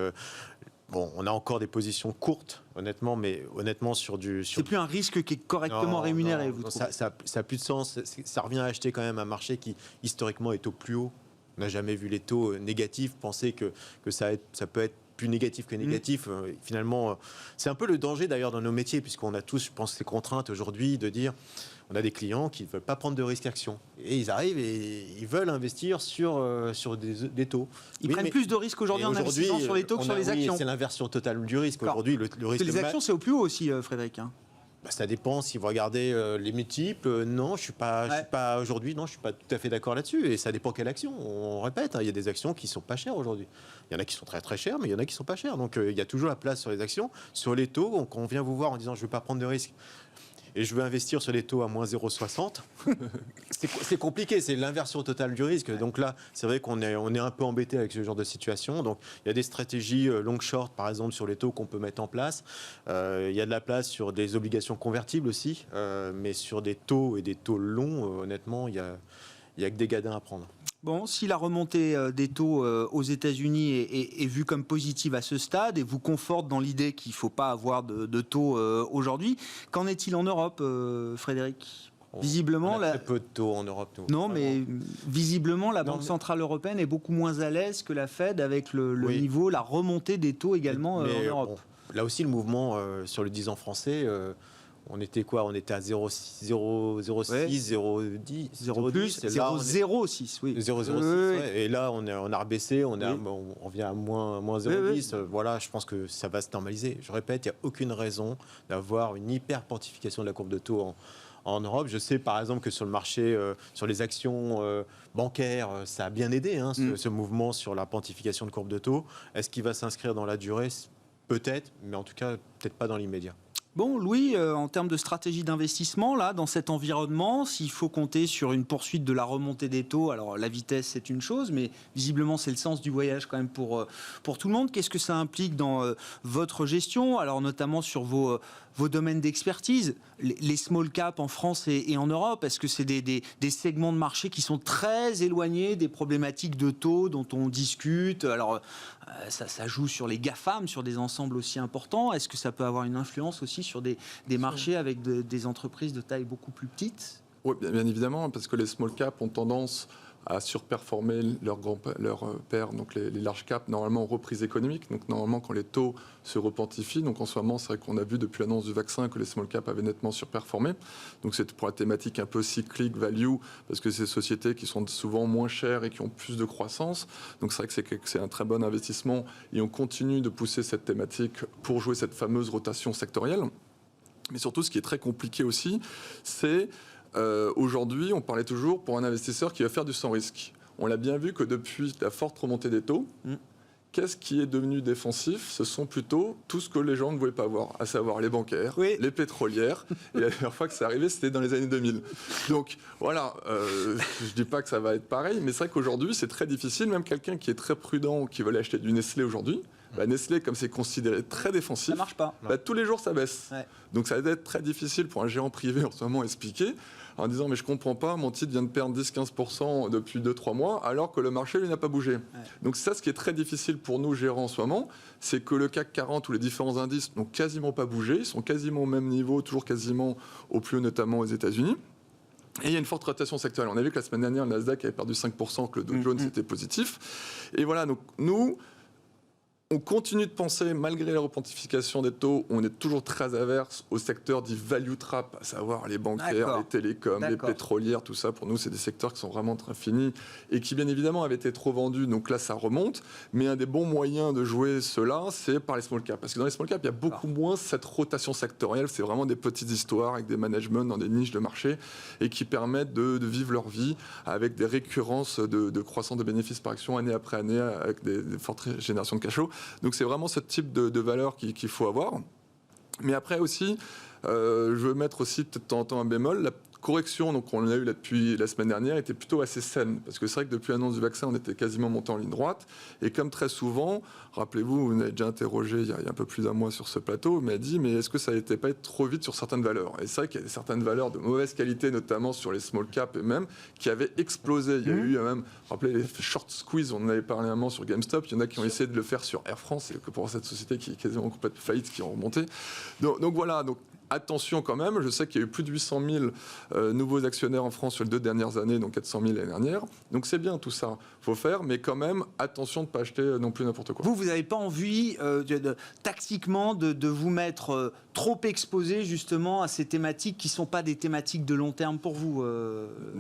bon, on a encore des positions courtes, honnêtement, mais honnêtement, c'est plus un risque qui est correctement rémunéré, vous trouvez ? Ça n'a plus de sens. Ça revient à acheter quand même un marché qui, historiquement, est au plus haut. On n'a jamais vu les taux négatifs. Penser que ça peut être plus négatif que négatif, finalement, c'est un peu le danger d'ailleurs dans nos métiers, puisqu'on a tous, je pense, ces contraintes aujourd'hui de dire, on a des clients qui ne veulent pas prendre de risque action. Et ils arrivent et ils veulent investir sur des taux. Ils prennent plus de risques aujourd'hui en investissant sur les taux que sur les actions. C'est l'inversion totale du risque. Aujourd'hui, le risque. Les actions, c'est au plus haut aussi, Frédéric. Ça dépend. Si vous regardez les multiples, non, je suis pas aujourd'hui, non, je suis pas tout à fait d'accord là-dessus. Et ça dépend quelle action. On répète, il y a des actions qui sont pas chères aujourd'hui. Il y en a qui sont très très chères, mais il y en a qui sont pas chères. Donc il y a toujours la place sur les actions, sur les taux. Quand on vient vous voir en disant je veux pas prendre de risque et je veux investir sur les taux à moins 0,60, c'est compliqué, c'est l'inversion totale du risque. Donc là, c'est vrai qu'on est un peu embêté avec ce genre de situation. Donc il y a des stratégies long short, par exemple, sur les taux qu'on peut mettre en place. Il y a de la place sur des obligations convertibles aussi, mais sur des taux et des taux longs, honnêtement, il y a que des gadins à prendre. Bon, si la remontée des taux aux États-Unis est vue comme positive à ce stade et vous conforte dans l'idée qu'il ne faut pas avoir de taux aujourd'hui, qu'en est-il en Europe, Frédéric ? Visiblement, on a très peu de taux en Europe. Non, mais visiblement, la Banque Centrale Européenne est beaucoup moins à l'aise que la Fed avec le niveau, la remontée des taux également en Europe. Bon, là aussi, le mouvement sur le 10 ans français... on était quoi ? On était à 0,06, 0,10, 0 plus, 0,06, oui. 0,06, et là, on a rebaissé, on vient à moins 0,10. Voilà, je pense que ça va se normaliser. Je répète, il n'y a aucune raison d'avoir une hyper-pontification de la courbe de taux en Europe. Je sais, par exemple, que sur le marché, sur les actions bancaires, ça a bien aidé, ce mouvement sur la pontification de courbe de taux. Est-ce qu'il va s'inscrire dans la durée ? Peut-être, mais en tout cas, peut-être pas dans l'immédiat. Bon, Louis, en termes de stratégie d'investissement, là, dans cet environnement, s'il faut compter sur une poursuite de la remontée des taux, alors la vitesse, c'est une chose, mais visiblement, c'est le sens du voyage quand même pour tout le monde. Qu'est-ce que ça implique dans votre gestion, alors notamment sur vos domaines d'expertise, les small caps en France et en Europe? Est-ce que c'est des segments de marché qui sont très éloignés des problématiques de taux dont on discute? Alors, ça joue sur les GAFAM, sur des ensembles aussi importants. Est-ce que ça peut avoir une influence aussi sur des marchés avec des entreprises de taille beaucoup plus petite? Oui, bien évidemment, parce que les small caps ont tendance à surperformer leur père, donc les large caps, normalement en reprise économique. Donc normalement, quand les taux se repentifient, donc en ce moment, c'est vrai qu'on a vu depuis l'annonce du vaccin que les small caps avaient nettement surperformé. Donc c'est pour la thématique un peu cyclique, value, parce que c'est des sociétés qui sont souvent moins chères et qui ont plus de croissance. Donc c'est vrai que c'est un très bon investissement et on continue de pousser cette thématique pour jouer cette fameuse rotation sectorielle. Mais surtout, ce qui est très compliqué aussi, c'est aujourd'hui, on parlait toujours pour un investisseur qui va faire du sans risque. On l'a bien vu que depuis la forte remontée des taux, qu'est-ce qui est devenu défensif? Ce sont plutôt tout ce que les gens ne voulaient pas voir, à savoir les bancaires, les pétrolières. Et la dernière fois que c'est arrivé, c'était dans les années 2000. Donc voilà, je ne dis pas que ça va être pareil, mais c'est vrai qu'aujourd'hui, c'est très difficile. Même quelqu'un qui est très prudent, qui veut aller acheter du Nestlé aujourd'hui, Nestlé, comme c'est considéré très défensif, ça marche pas. Tous les jours ça baisse. Ouais. Donc ça va être très difficile pour un gérant privé en ce moment à expliquer en disant mais je comprends pas, mon titre vient de perdre 10-15% depuis 2-3 mois alors que le marché lui n'a pas bougé. Ouais. Donc ça, ce qui est très difficile pour nous gérants en ce moment, c'est que le CAC 40 ou les différents indices n'ont quasiment pas bougé, ils sont quasiment au même niveau, toujours quasiment au plus haut, notamment aux États-Unis. Et il y a une forte rotation sectorielle. On a vu que la semaine dernière, le Nasdaq avait perdu 5%, que le Dow Jones était positif. Et voilà, donc nous, on continue de penser, malgré la repentification des taux, on est toujours très averse au secteur dit value trap, à savoir les bancaires, les télécoms, les pétrolières, tout ça. Pour nous, c'est des secteurs qui sont vraiment très finis et qui, bien évidemment, avaient été trop vendus. Donc là, ça remonte. Mais un des bons moyens de jouer cela, c'est par les small caps. Parce que dans les small caps, il y a beaucoup moins cette rotation sectorielle. C'est vraiment des petites histoires avec des managements dans des niches de marché et qui permettent de vivre leur vie avec des récurrences de croissance de bénéfices par action année après année avec des fortes générations de cash flow. Donc c'est vraiment ce type de valeur qu'il faut avoir. Mais après aussi, je veux mettre aussi peut-être de temps en temps un bémol. La correction, donc on l'a eu là depuis la semaine dernière, était plutôt assez saine. Parce que c'est vrai que depuis l'annonce du vaccin, on était quasiment monté en ligne droite. Et comme très souvent, rappelez-vous, vous m'avez déjà interrogé il y a un peu plus d'un mois sur ce plateau, mais a dit, mais est-ce que ça n'était pas être trop vite sur certaines valeurs? Et c'est vrai qu'il y a certaines valeurs de mauvaise qualité, notamment sur les small caps et même, qui avaient explosé. Il y a eu même, rappelez les short squeeze, on en avait parlé un moment sur GameStop, il y en a qui ont essayé de le faire sur Air France, et que pour cette société qui est quasiment complètement faillite, qui est remontée. Donc voilà, donc attention quand même, je sais qu'il y a eu plus de 800 000 nouveaux actionnaires en France sur les 2 dernières années, donc 400 000 l'année dernière. Donc c'est bien tout ça, faut faire, mais quand même, attention de ne pas acheter non plus n'importe quoi. Vous n'avez pas envie, tactiquement, de vous mettre trop exposé justement à ces thématiques qui ne sont pas des thématiques de long terme pour vous,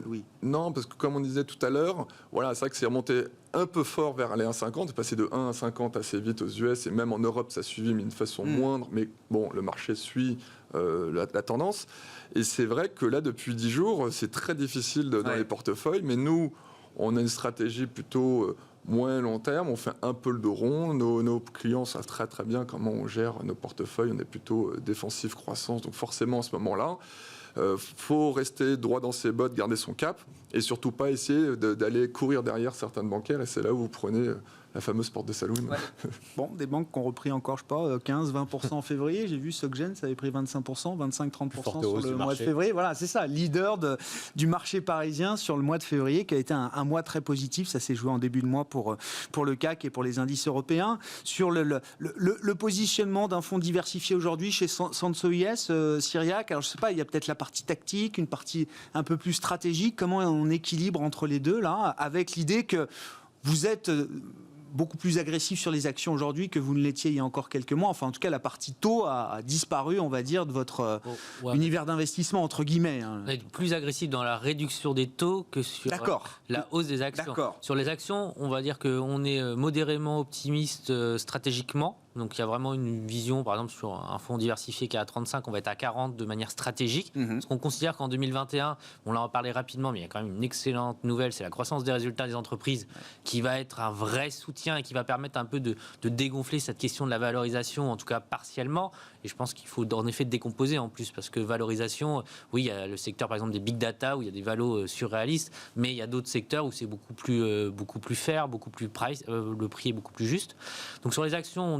Louis? Non, parce que comme on disait tout à l'heure, voilà, c'est vrai que c'est remonté un peu fort vers les 1,50, c'est passé de 1 à 50 assez vite aux US, et même en Europe, ça a suivi, mais d'une façon moindre. Mais bon, le marché suit la tendance. Et c'est vrai que là, depuis 10 jours, c'est très difficile dans les portefeuilles. Mais nous, on a une stratégie plutôt moins long terme. On fait un peu le dos rond. Nos clients savent très très bien comment on gère nos portefeuilles. On est plutôt défensif, croissance. Donc forcément, à ce moment-là, faut rester droit dans ses bottes, garder son cap et surtout pas essayer d'aller courir derrière certaines bancaires. Et c'est là où vous prenez la fameuse porte de saloon. Ouais. Bon, des banques qui ont repris encore, je sais pas, 15-20% en février. J'ai vu SocGen, ça avait pris 25%, 25-30% sur le mois de février. Voilà, c'est ça, leader du marché parisien sur le mois de février, qui a été un mois très positif. Ça s'est joué en début de mois pour le CAC et pour les indices européens. Sur le positionnement d'un fonds diversifié aujourd'hui chez Sansot IS, Cyriac, alors je sais pas, il y a peut-être la partie tactique, une partie un peu plus stratégique. Comment on équilibre entre les deux, là, avec l'idée que vous êtes beaucoup plus agressif sur les actions aujourd'hui que vous ne l'étiez il y a encore quelques mois. Enfin, en tout cas, la partie taux a disparu, on va dire, de votre univers d'investissement, entre guillemets. On est plus agressif dans la réduction des taux que sur la hausse des actions. Sur les actions, on va dire qu'on est modérément optimiste stratégiquement. Donc il y a vraiment une vision, par exemple, sur un fonds diversifié qui est à 35, on va être à 40 de manière stratégique. Parce qu'on considère qu'en 2021, on l'a reparlé rapidement, mais il y a quand même une excellente nouvelle, c'est la croissance des résultats des entreprises qui va être un vrai soutien et qui va permettre un peu de dégonfler cette question de la valorisation, en tout cas partiellement. Et je pense qu'il faut en effet décomposer en plus, parce que valorisation, oui, il y a le secteur par exemple des big data où il y a des valos surréalistes, mais il y a d'autres secteurs où c'est beaucoup plus fair, beaucoup plus price, le prix est beaucoup plus juste. Donc sur les actions,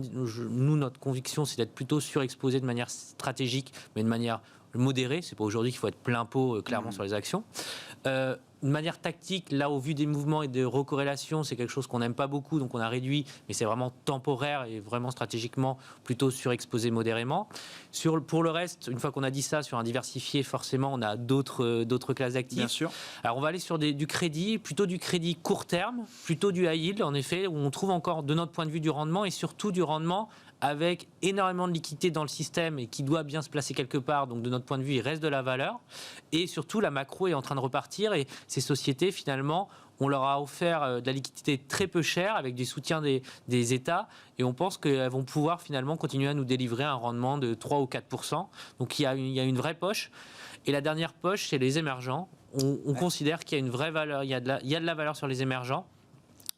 nous, notre conviction, c'est d'être plutôt surexposé de manière stratégique, mais de manière modéré. C'est pas aujourd'hui qu'il faut être plein pot clairement sur les actions. De manière tactique, là, au vu des mouvements et de recorrélation, c'est quelque chose qu'on n'aime pas beaucoup, donc on a réduit, mais c'est vraiment temporaire et vraiment stratégiquement plutôt surexposé modérément. Pour le reste, une fois qu'on a dit ça, sur un diversifié, forcément, on a d'autres classes d'actifs. Bien sûr. Alors, on va aller sur du crédit, plutôt du crédit court terme, plutôt du high yield, en effet, où on trouve encore, de notre point de vue, du rendement et surtout du rendement avec énormément de liquidité dans le système et qui doit bien se placer quelque part. Donc, de notre point de vue, il reste de la valeur. Et surtout, la macro est en train de repartir et ces sociétés, finalement, on leur a offert de la liquidité très peu chère avec du soutien des États et on pense qu'elles vont pouvoir finalement continuer à nous délivrer un rendement de 3 ou 4%. Donc, il y a une vraie poche. Et la dernière poche, c'est les émergents. On considère qu'il y a une vraie valeur, il y a de la valeur sur les émergents.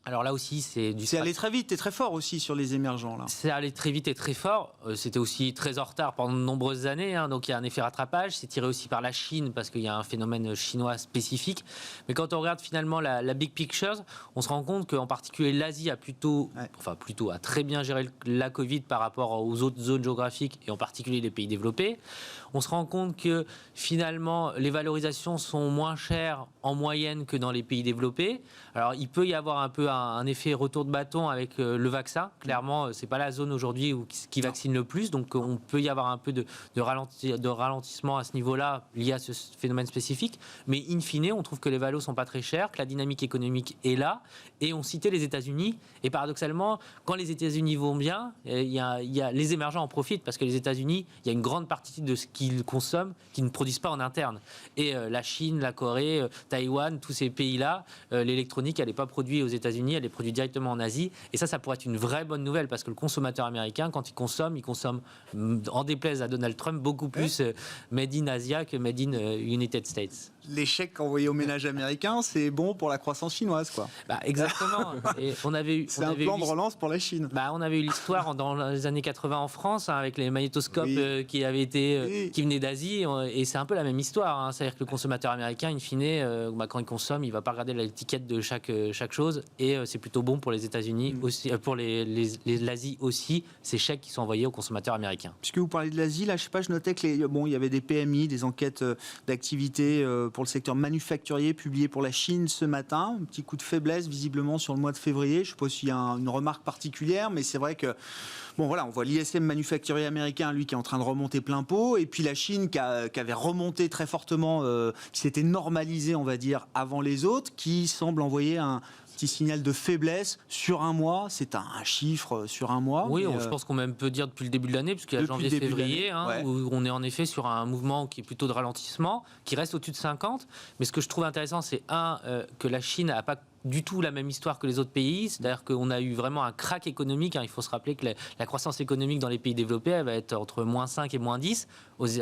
Alors là aussi, c'est allé très vite et très fort aussi sur les émergents. Là. C'est allé très vite et très fort. C'était aussi très en retard pendant de nombreuses années. Donc il y a un effet rattrapage. C'est tiré aussi par la Chine parce qu'il y a un phénomène chinois spécifique. Mais quand on regarde finalement la big picture, on se rend compte qu'en particulier l'Asie a a très bien géré la Covid par rapport aux autres zones géographiques et en particulier les pays développés. On se rend compte que finalement les valorisations sont moins chères en moyenne que dans les pays développés. Alors il peut y avoir un peu un effet retour de bâton avec le vaccin. Clairement, c'est pas la zone aujourd'hui qui vaccine le plus, donc on peut y avoir un peu de ralentissement à ce niveau-là lié à ce phénomène spécifique. Mais in fine, on trouve que les valos sont pas très chers, que la dynamique économique est là. Et on citait les États-Unis. Et paradoxalement, quand les États-Unis vont bien, il y a les émergents en profitent parce que les États-Unis, il y a une grande partie de ce qu'ils consomment qui ne produisent pas en interne. Et la Chine, la Corée, Taïwan, tous ces pays-là, l'électronique, elle n'est pas produite aux États-Unis, elle est produite directement en Asie. Et ça pourrait être une vraie bonne nouvelle parce que le consommateur américain, quand il consomme en déplaise à Donald Trump, beaucoup plus made in Asia que made in United States. L'échec envoyé au ménage américain, c'est bon pour la croissance chinoise, quoi. Exactement. Et c'est un plan de relance pour la Chine. On avait eu l'histoire dans les années 80 en France avec les magnétoscopes qui venaient d'Asie et c'est un peu la même histoire. C'est-à-dire que le consommateur américain, in fine, quand il consomme, il va pas regarder l'étiquette de chaque chose et c'est plutôt bon pour les États-Unis aussi, pour l'Asie aussi. Ces chèques qui sont envoyés aux consommateurs américains. Puisque vous parlez de l'Asie, là, je sais pas, je notais que il y avait des PMI, des enquêtes d'activité pour le secteur manufacturier publié pour la Chine ce matin. Un petit coup de faiblesse visiblement sur le mois de février. Je ne sais pas s'il y a une remarque particulière, mais c'est vrai que on voit l'ISM manufacturier américain, lui, qui est en train de remonter plein pot, et puis la Chine qui avait remonté très fortement, qui s'était normalisée, on va dire, avant les autres, qui semble envoyer un petit signal de faiblesse sur un mois. C'est un chiffre sur un mois. Oui, je pense qu'on peut dire depuis le début de l'année, puisqu'il y a janvier-février, où on est en effet sur un mouvement qui est plutôt de ralentissement, qui reste au-dessus de 50. Mais ce que je trouve intéressant, c'est que la Chine n'a pas du tout la même histoire que les autres pays, c'est-à-dire qu'on a eu vraiment un crack économique. Il faut se rappeler que la croissance économique dans les pays développés, elle va être entre moins 5 et moins 10.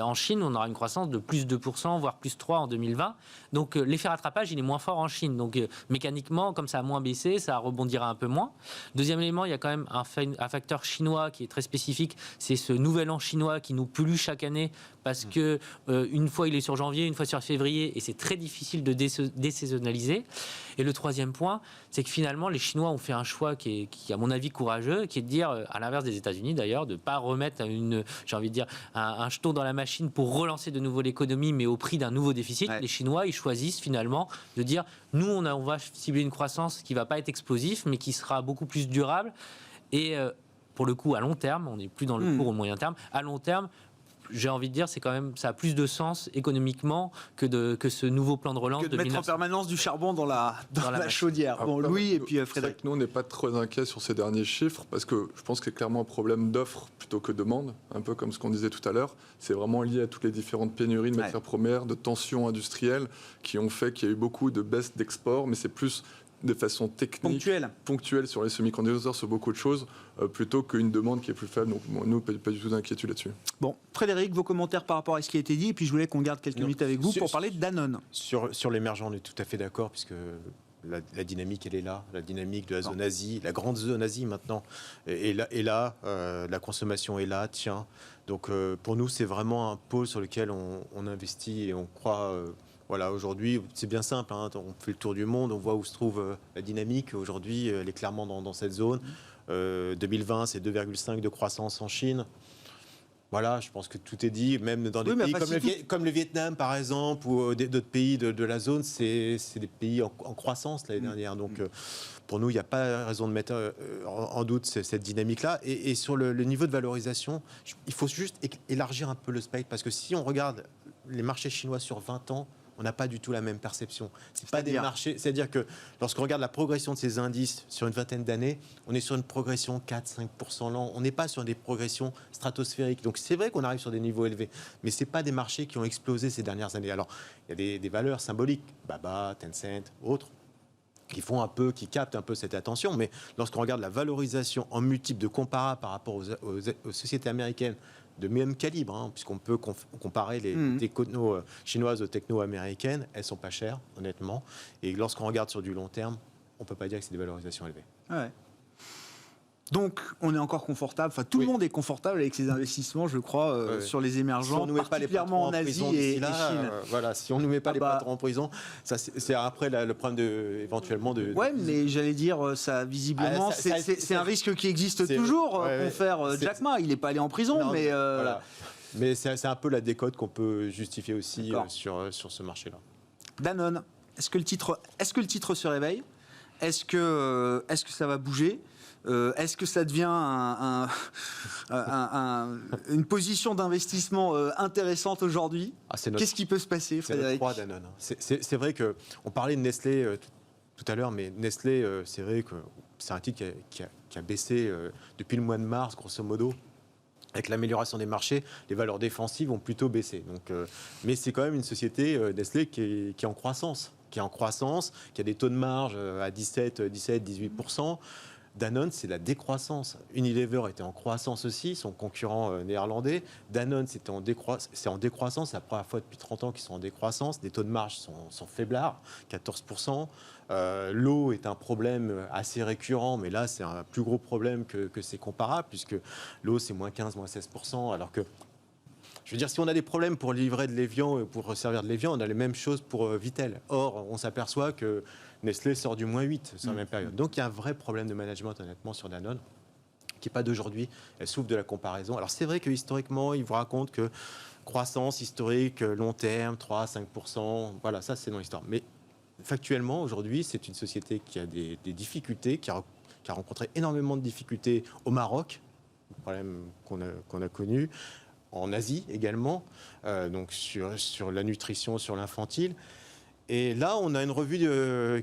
En Chine, on aura une croissance de plus 2%, voire plus 3 en 2020. Donc l'effet rattrapage, il est moins fort en Chine. Donc mécaniquement, comme ça a moins baissé, ça rebondira un peu moins. Deuxième élément, il y a quand même un facteur chinois qui est très spécifique, c'est ce nouvel an chinois qui nous pollue chaque année parce que une fois il est sur janvier, une fois sur février, et c'est très difficile de désaisonnaliser. Et le troisième point, c'est que finalement, les Chinois ont fait un choix qui est, à mon avis, courageux, qui est de dire, à l'inverse des États-Unis d'ailleurs, de ne pas remettre un jeton dans la machine pour relancer de nouveau l'économie, mais au prix d'un nouveau déficit. Ouais. Les Chinois, ils choisissent finalement de dire, nous, on va cibler une croissance qui ne va pas être explosive, mais qui sera beaucoup plus durable. Et pour le coup, à long terme, on n'est plus dans le court ou le moyen terme, à long terme, j'ai envie de dire, c'est quand même, ça a plus de sens économiquement que ce nouveau plan de relance. Que de mettre en permanence du charbon dans la chaudière. Bon, Louis et puis Frédéric. Nous, on n'est pas très inquiets sur ces derniers chiffres parce que je pense qu'il y a clairement un problème d'offre plutôt que de demande, un peu comme ce qu'on disait tout à l'heure. C'est vraiment lié à toutes les différentes pénuries de matières premières, de tensions industrielles qui ont fait qu'il y a eu beaucoup de baisse d'export, mais c'est plus de façon technique, ponctuelle sur les semi-conducteurs, sur beaucoup de choses, plutôt qu'une demande qui est plus faible. Donc, nous, pas du tout d'inquiétude là-dessus. Bon, Frédéric, vos commentaires par rapport à ce qui a été dit, et puis je voulais qu'on garde quelques minutes avec vous pour parler de Danone. Sur l'émergent, on est tout à fait d'accord, puisque la dynamique, elle est là. La dynamique de la zone Asie, la grande zone Asie maintenant, est là. La consommation est là, tiens. Donc, pour nous, c'est vraiment un pôle sur lequel on investit et on croit... Voilà, aujourd'hui, c'est bien simple, on fait le tour du monde, on voit où se trouve la dynamique. Aujourd'hui, elle est clairement dans cette zone. 2020, c'est 2,5 de croissance en Chine. Voilà, je pense que tout est dit, même dans des Oui, mais pays enfin, comme le Vietnam, par exemple, ou d'autres pays de la zone, c'est des pays en croissance l'année dernière. Donc, pour nous, il n'y a pas raison de mettre en doute cette dynamique-là. Et sur le niveau de valorisation, il faut juste élargir un peu le spectre, parce que si on regarde les marchés chinois sur 20 ans, on n'a pas du tout la même perception. C'est pas des marchés. C'est-à-dire que lorsqu'on regarde la progression de ces indices sur une vingtaine d'années, on est sur une progression 4-5% l'an. On n'est pas sur des progressions stratosphériques. Donc c'est vrai qu'on arrive sur des niveaux élevés, mais c'est pas des marchés qui ont explosé ces dernières années. Alors il y a des valeurs symboliques, Baba, Tencent, autres, qui captent un peu cette attention. Mais lorsqu'on regarde la valorisation en multiples de comparables par rapport aux sociétés américaines de même calibre, puisqu'on peut comparer les technos chinoises aux technos américaines, elles sont pas chères, honnêtement. Et lorsqu'on regarde sur du long terme, on peut pas dire que c'est des valorisations élevées. Ouais. Donc, on est encore confortable. Enfin, tout le monde est confortable avec ces investissements, je crois, sur les émergents, si particulièrement en Asie et Chine. Voilà, si on ne nous met pas les patrons en prison, ça c'est après le problème éventuellement de. Ouais, mais j'allais dire, ça visiblement, c'est un risque qui existe toujours. Confère Jack Ma, il n'est pas allé en prison, non, mais. Voilà. Mais c'est un peu la décote qu'on peut justifier aussi sur ce marché-là. Danone, est-ce que le titre se réveille ? Est-ce que ça va bouger ? Est-ce que ça devient une position d'investissement intéressante aujourd'hui ? Qu'est-ce qui peut se passer, Frédéric ? C'est le 3 Danone. C'est vrai qu'on parlait de Nestlé tout à l'heure, mais Nestlé, c'est vrai que c'est un titre qui a baissé depuis le mois de mars, grosso modo. Avec l'amélioration des marchés, les valeurs défensives ont plutôt baissé. Donc, mais c'est quand même une société, Nestlé, qui est en croissance. Qui a des taux de marge à 17-18%. Danone, c'est la décroissance. Unilever était en croissance aussi, son concurrent néerlandais. Danone, c'est en décroissance. C'est la première fois depuis 30 ans qu'ils sont en décroissance. Les taux de marge sont faiblards, 14%. L'eau est un problème assez récurrent, mais là, c'est un plus gros problème que c'est comparable, puisque l'eau, c'est moins 15, moins 16%, alors que je veux dire, si on a des problèmes pour livrer de l'évian, pour servir de l'évian, on a les mêmes choses pour Vittel. Or, on s'aperçoit que Nestlé sort du moins 8 sur la même période. Donc, il y a un vrai problème de management, honnêtement, sur Danone, qui n'est pas d'aujourd'hui. Elle souffre de la comparaison. Alors, c'est vrai que historiquement, il vous raconte que croissance historique, long terme, 3-5%, voilà, ça, c'est dans l'histoire. Mais factuellement, aujourd'hui, c'est une société qui a des difficultés, qui a rencontré énormément de difficultés au Maroc, le problème qu'on a connu, en Asie également, donc sur la nutrition, sur l'infantile. Et là, on a une revue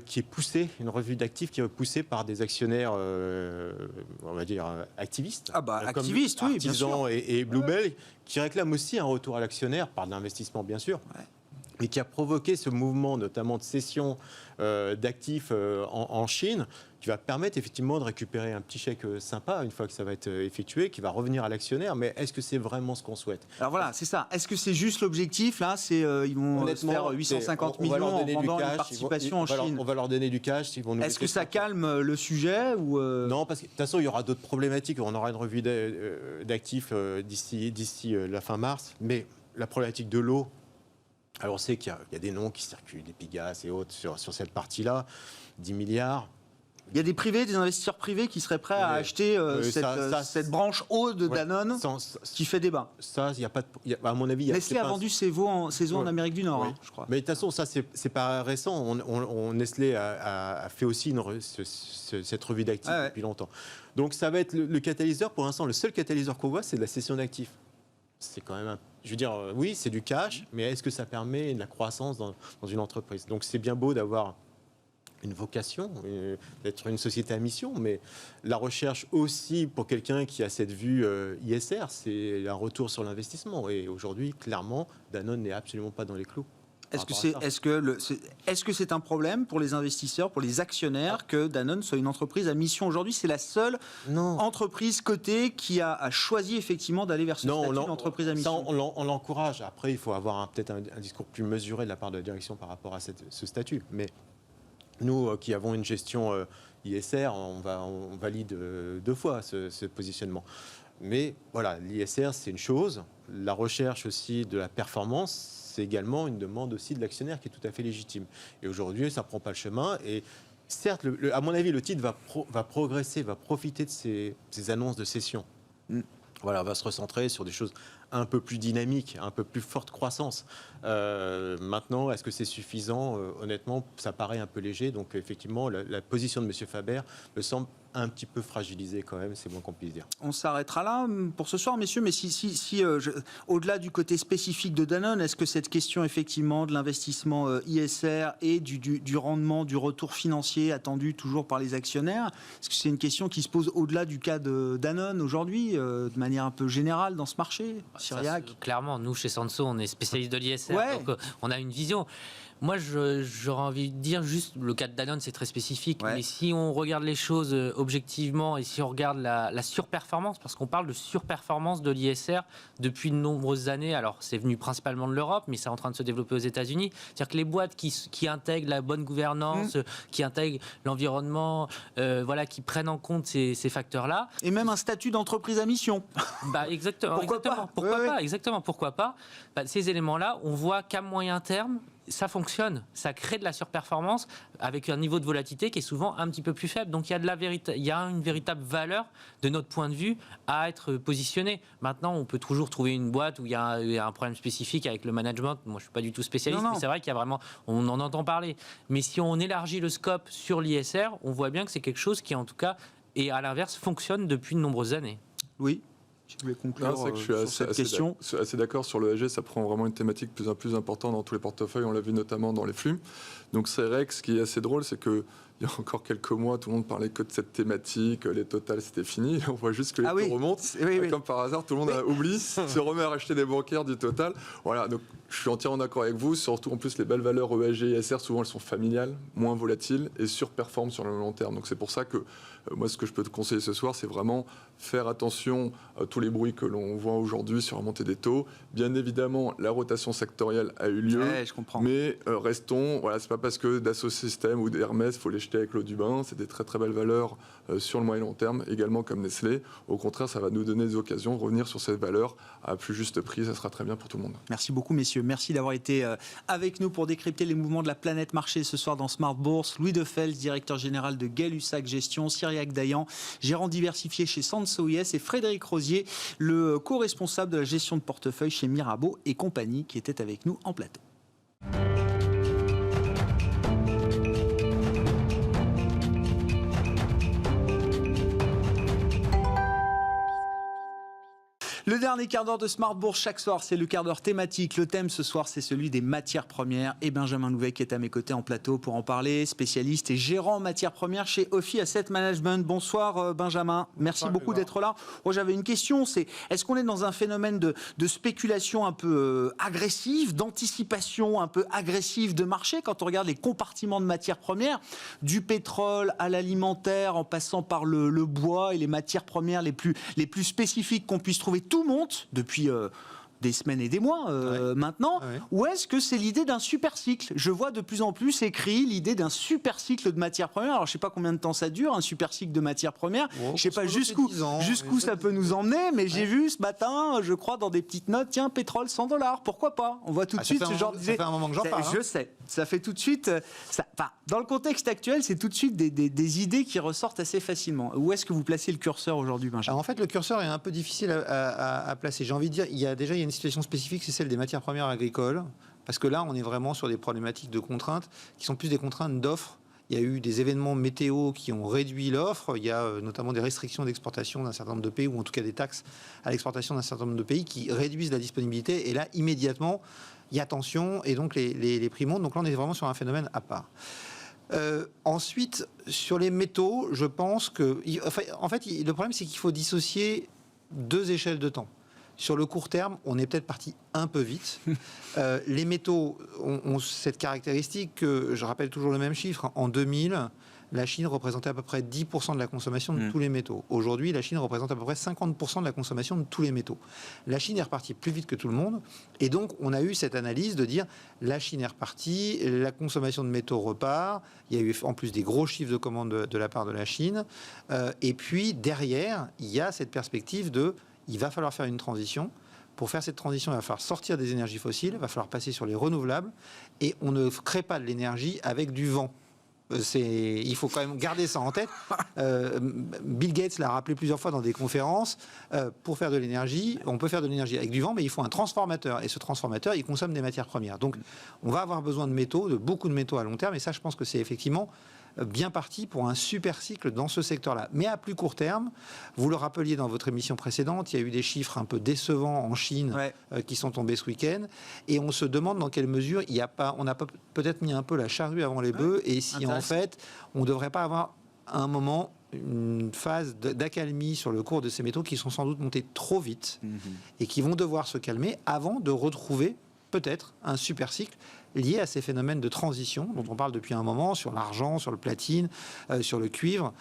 qui est poussée, une revue d'actifs qui est poussée par des actionnaires, on va dire, activistes. Activistes, oui, bien sûr. Et Bluebell, qui réclament aussi un retour à l'actionnaire, par de l'investissement, bien sûr. Ouais. Et qui a provoqué ce mouvement, notamment de cession d'actifs en Chine, qui va permettre effectivement de récupérer un petit chèque sympa une fois que ça va être effectué, qui va revenir à l'actionnaire. Mais est-ce que c'est vraiment ce qu'on souhaite ? Alors voilà, c'est ça. Est-ce que c'est juste l'objectif ? Là, ils vont se faire 850 millions en vendant une participation en Chine. On va leur donner du cash. Est-ce que ça calme le sujet ou Non, parce que de toute façon, il y aura d'autres problématiques. On aura une revue d'actifs d'ici la fin mars. Mais la problématique de l'eau, alors on sait qu'il y a des noms qui circulent, des Pigas et autres sur cette partie-là, 10 milliards. Il y a des privés, des investisseurs privés qui seraient prêts à acheter cette branche eau de Danone qui fait débat. Ça, il y a pas à mon avis... Nestlé a vendu ses eaux en Amérique du Nord, je crois. Mais de toute façon, ça, c'est pas récent. Nestlé a fait aussi cette revue d'actifs depuis longtemps. Donc ça va être le catalyseur. Pour l'instant, le seul catalyseur qu'on voit, c'est de la cession d'actifs. C'est quand même je veux dire, oui, c'est du cash, mais est-ce que ça permet de la croissance dans une entreprise ? Donc c'est bien beau d'avoir une vocation, d'être une société à mission, mais la recherche aussi pour quelqu'un qui a cette vue ISR, c'est un retour sur l'investissement. Et aujourd'hui, clairement, Danone n'est absolument pas dans les clous. Est-ce que c'est un problème pour les investisseurs, pour les actionnaires, que Danone soit une entreprise à mission aujourd'hui ? C'est la seule entreprise cotée qui a choisi effectivement d'aller vers ce statut d'entreprise à mission. Ça, on l'encourage. Après, il faut avoir peut-être un discours plus mesuré de la part de la direction par rapport à ce statut. Mais nous, qui avons une gestion ISR, on valide 2 fois ce positionnement. Mais voilà, l'ISR, c'est une chose. La recherche aussi de la performance, c'est également une demande aussi de l'actionnaire qui est tout à fait légitime. Et aujourd'hui, ça ne prend pas le chemin. Et certes, à mon avis, le titre va progresser, va profiter de ces annonces de cession. Voilà, on va se recentrer sur des choses un peu plus dynamiques, un peu plus forte croissance. Maintenant, est-ce que c'est suffisant? Honnêtement, ça paraît un peu léger. Donc, effectivement, la position de M. Faber me semble un petit peu fragilisée quand même, c'est moins qu'on puisse dire. On s'arrêtera là pour ce soir, messieurs. Mais au-delà du côté spécifique de Danone, est-ce que cette question effectivement de l'investissement ISR et du rendement, du retour financier attendu toujours par les actionnaires, est-ce que c'est une question qui se pose au-delà du cas de Danone aujourd'hui, de manière un peu générale dans ce marché? Cyriac? Clairement, nous chez Sanso, on est spécialiste de l'ISR, Ouais. donc on a une vision. Moi, j'aurais envie de dire juste, le cas de Danone, c'est très spécifique, Ouais. mais si on regarde les choses objectivement et si on regarde la surperformance, parce qu'on parle de surperformance de l'ISR depuis de nombreuses années, alors c'est venu principalement de l'Europe, mais c'est en train de se développer aux États-Unis. C'est-à-dire que les boîtes qui intègrent la bonne gouvernance, qui intègrent l'environnement, qui prennent en compte ces facteurs-là. Et même un statut d'entreprise à mission. Exactement. Pourquoi pas Exactement. Pourquoi pas? Ces éléments-là, on voit qu'à moyen terme, ça fonctionne, ça crée de la surperformance avec un niveau de volatilité qui est souvent un petit peu plus faible. Donc il y a une véritable valeur de notre point de vue à être positionné. Maintenant, on peut toujours trouver une boîte où il y a un problème spécifique avec le management. Moi, je suis pas du tout spécialiste, mais c'est vrai qu'il y a vraiment, on en entend parler. Mais si on élargit le scope sur l'ISR, on voit bien que c'est quelque chose qui, en tout cas, et à l'inverse, fonctionne depuis de nombreuses années. Oui. Tu voulais conclure C'est que sur cette question? Je suis assez d'accord sur le ESG, ça prend vraiment une thématique plus en plus importante dans tous les portefeuilles, on l'a vu notamment dans les flux. Donc c'est vrai que ce qui est assez drôle, c'est que il y a encore quelques mois, tout le monde parlait que de cette thématique, les totales c'était fini, on voit juste que les taux remontent, comme par hasard, tout le monde a oublié, se remet à racheter des bancaires du total. Voilà, donc je suis entièrement d'accord avec vous, surtout en plus les belles valeurs ESG et ISR, souvent elles sont familiales, moins volatiles et surperforment sur le long terme. Donc c'est pour ça que moi ce que je peux te conseiller ce soir, c'est vraiment faire attention à tous les bruits que l'on voit aujourd'hui sur la montée des taux. Bien évidemment, la rotation sectorielle a eu lieu, je comprends. mais restons, voilà, c'est pas parce que Dassault Systèmes ou d'Hermès, il faut les jeter avec l'eau du bain, c'est des très très belles valeurs sur le moyen long terme, également comme Nestlé. Au contraire, ça va nous donner des occasions de revenir sur cette valeur à plus juste prix, ça sera très bien pour tout le monde. Merci beaucoup messieurs, merci d'avoir été avec nous pour décrypter les mouvements de la planète marché ce soir dans Smart Bourse. Louis Defels, directeur général de Gay-Lussac Gestion, Cyriac Dayan, gérant diversifié chez Sanso IS, et Frédéric Rosier, le co-responsable de la gestion de portefeuille chez Mirabeau et compagnie, qui était avec nous en plateau. Le dernier quart d'heure de Smart Bourse chaque soir, c'est le quart d'heure thématique. Le thème ce soir, c'est celui des matières premières. Et Benjamin Louvet qui est à mes côtés en plateau pour en parler, spécialiste et gérant matières premières chez Ophi Asset Management. Bonsoir Benjamin, merci beaucoup d'être là. Moi j'avais une question, c'est est-ce qu'on est dans un phénomène de spéculation un peu agressive, d'anticipation un peu agressive de marché quand on regarde les compartiments de matières premières, du pétrole à l'alimentaire en passant par le bois et les matières premières les plus spécifiques qu'on puisse trouver. Tout monte depuis des semaines et des mois maintenant, ou est-ce que c'est l'idée d'un super cycle? Je vois de plus en plus écrit l'idée d'un super cycle de matières premières. Alors je ne sais pas combien de temps ça dure, un super cycle de matières premières. Je ne sais pas jusqu'où ça peut nous emmener, mais j'ai vu ce matin, je crois, dans des petites notes, tiens, pétrole $100, pourquoi pas? On voit tout de suite ce genre d'idée. Ça fait un moment que j'en parle. Je sais, ça fait tout de suite... dans le contexte actuel, c'est tout de suite des idées qui ressortent assez facilement. Où est-ce que vous placez le curseur aujourd'hui, Benjamin? Alors en fait, le curseur est un peu difficile à placer. J'ai envie de dire, il y a une situation spécifique, c'est celle des matières premières agricoles, parce que là, on est vraiment sur des problématiques de contraintes qui sont plus des contraintes d'offres. Il y a eu des événements météo qui ont réduit l'offre. Il y a notamment des restrictions d'exportation d'un certain nombre de pays, ou en tout cas des taxes à l'exportation d'un certain nombre de pays qui réduisent la disponibilité. Et là, immédiatement, il y a tension et donc les prix montent. Donc là, on est vraiment sur un phénomène à part. Ensuite, sur les métaux, je pense que... En fait, le problème, c'est qu'il faut dissocier deux échelles de temps. Sur le court terme, on est peut-être parti un peu vite. Les métaux ont cette caractéristique que, je rappelle toujours le même chiffre, en 2000, la Chine représentait à peu près 10% de la consommation de tous les métaux. Aujourd'hui, la Chine représente à peu près 50% de la consommation de tous les métaux. La Chine est repartie plus vite que tout le monde. Et donc, on a eu cette analyse de dire, la Chine est repartie, la consommation de métaux repart. Il y a eu en plus des gros chiffres de commandes de la part de la Chine. Et puis, derrière, il y a cette perspective de... Il va falloir faire une transition. Pour faire cette transition, il va falloir sortir des énergies fossiles, il va falloir passer sur les renouvelables, et on ne crée pas de l'énergie avec du vent. Il faut quand même garder ça en tête. Bill Gates l'a rappelé plusieurs fois dans des conférences. Pour faire de l'énergie, on peut faire de l'énergie avec du vent, mais il faut un transformateur. Et ce transformateur, il consomme des matières premières. Donc, on va avoir besoin de métaux, de beaucoup de métaux à long terme. Et ça, je pense que c'est effectivement bien parti pour un super cycle dans ce secteur-là. Mais à plus court terme, vous le rappeliez dans votre émission précédente, il y a eu des chiffres un peu décevants en Chine qui sont tombés ce week-end. Et on se demande dans quelle mesure on a peut-être mis un peu la charrue avant les bœufs. Et si en fait, on ne devrait pas avoir un moment une phase d'accalmie sur le cours de ces métaux qui sont sans doute montés trop vite et qui vont devoir se calmer avant de retrouver peut-être un super cycle lié à ces phénomènes de transition dont on parle depuis un moment, sur l'argent, sur le platine, sur le cuivre,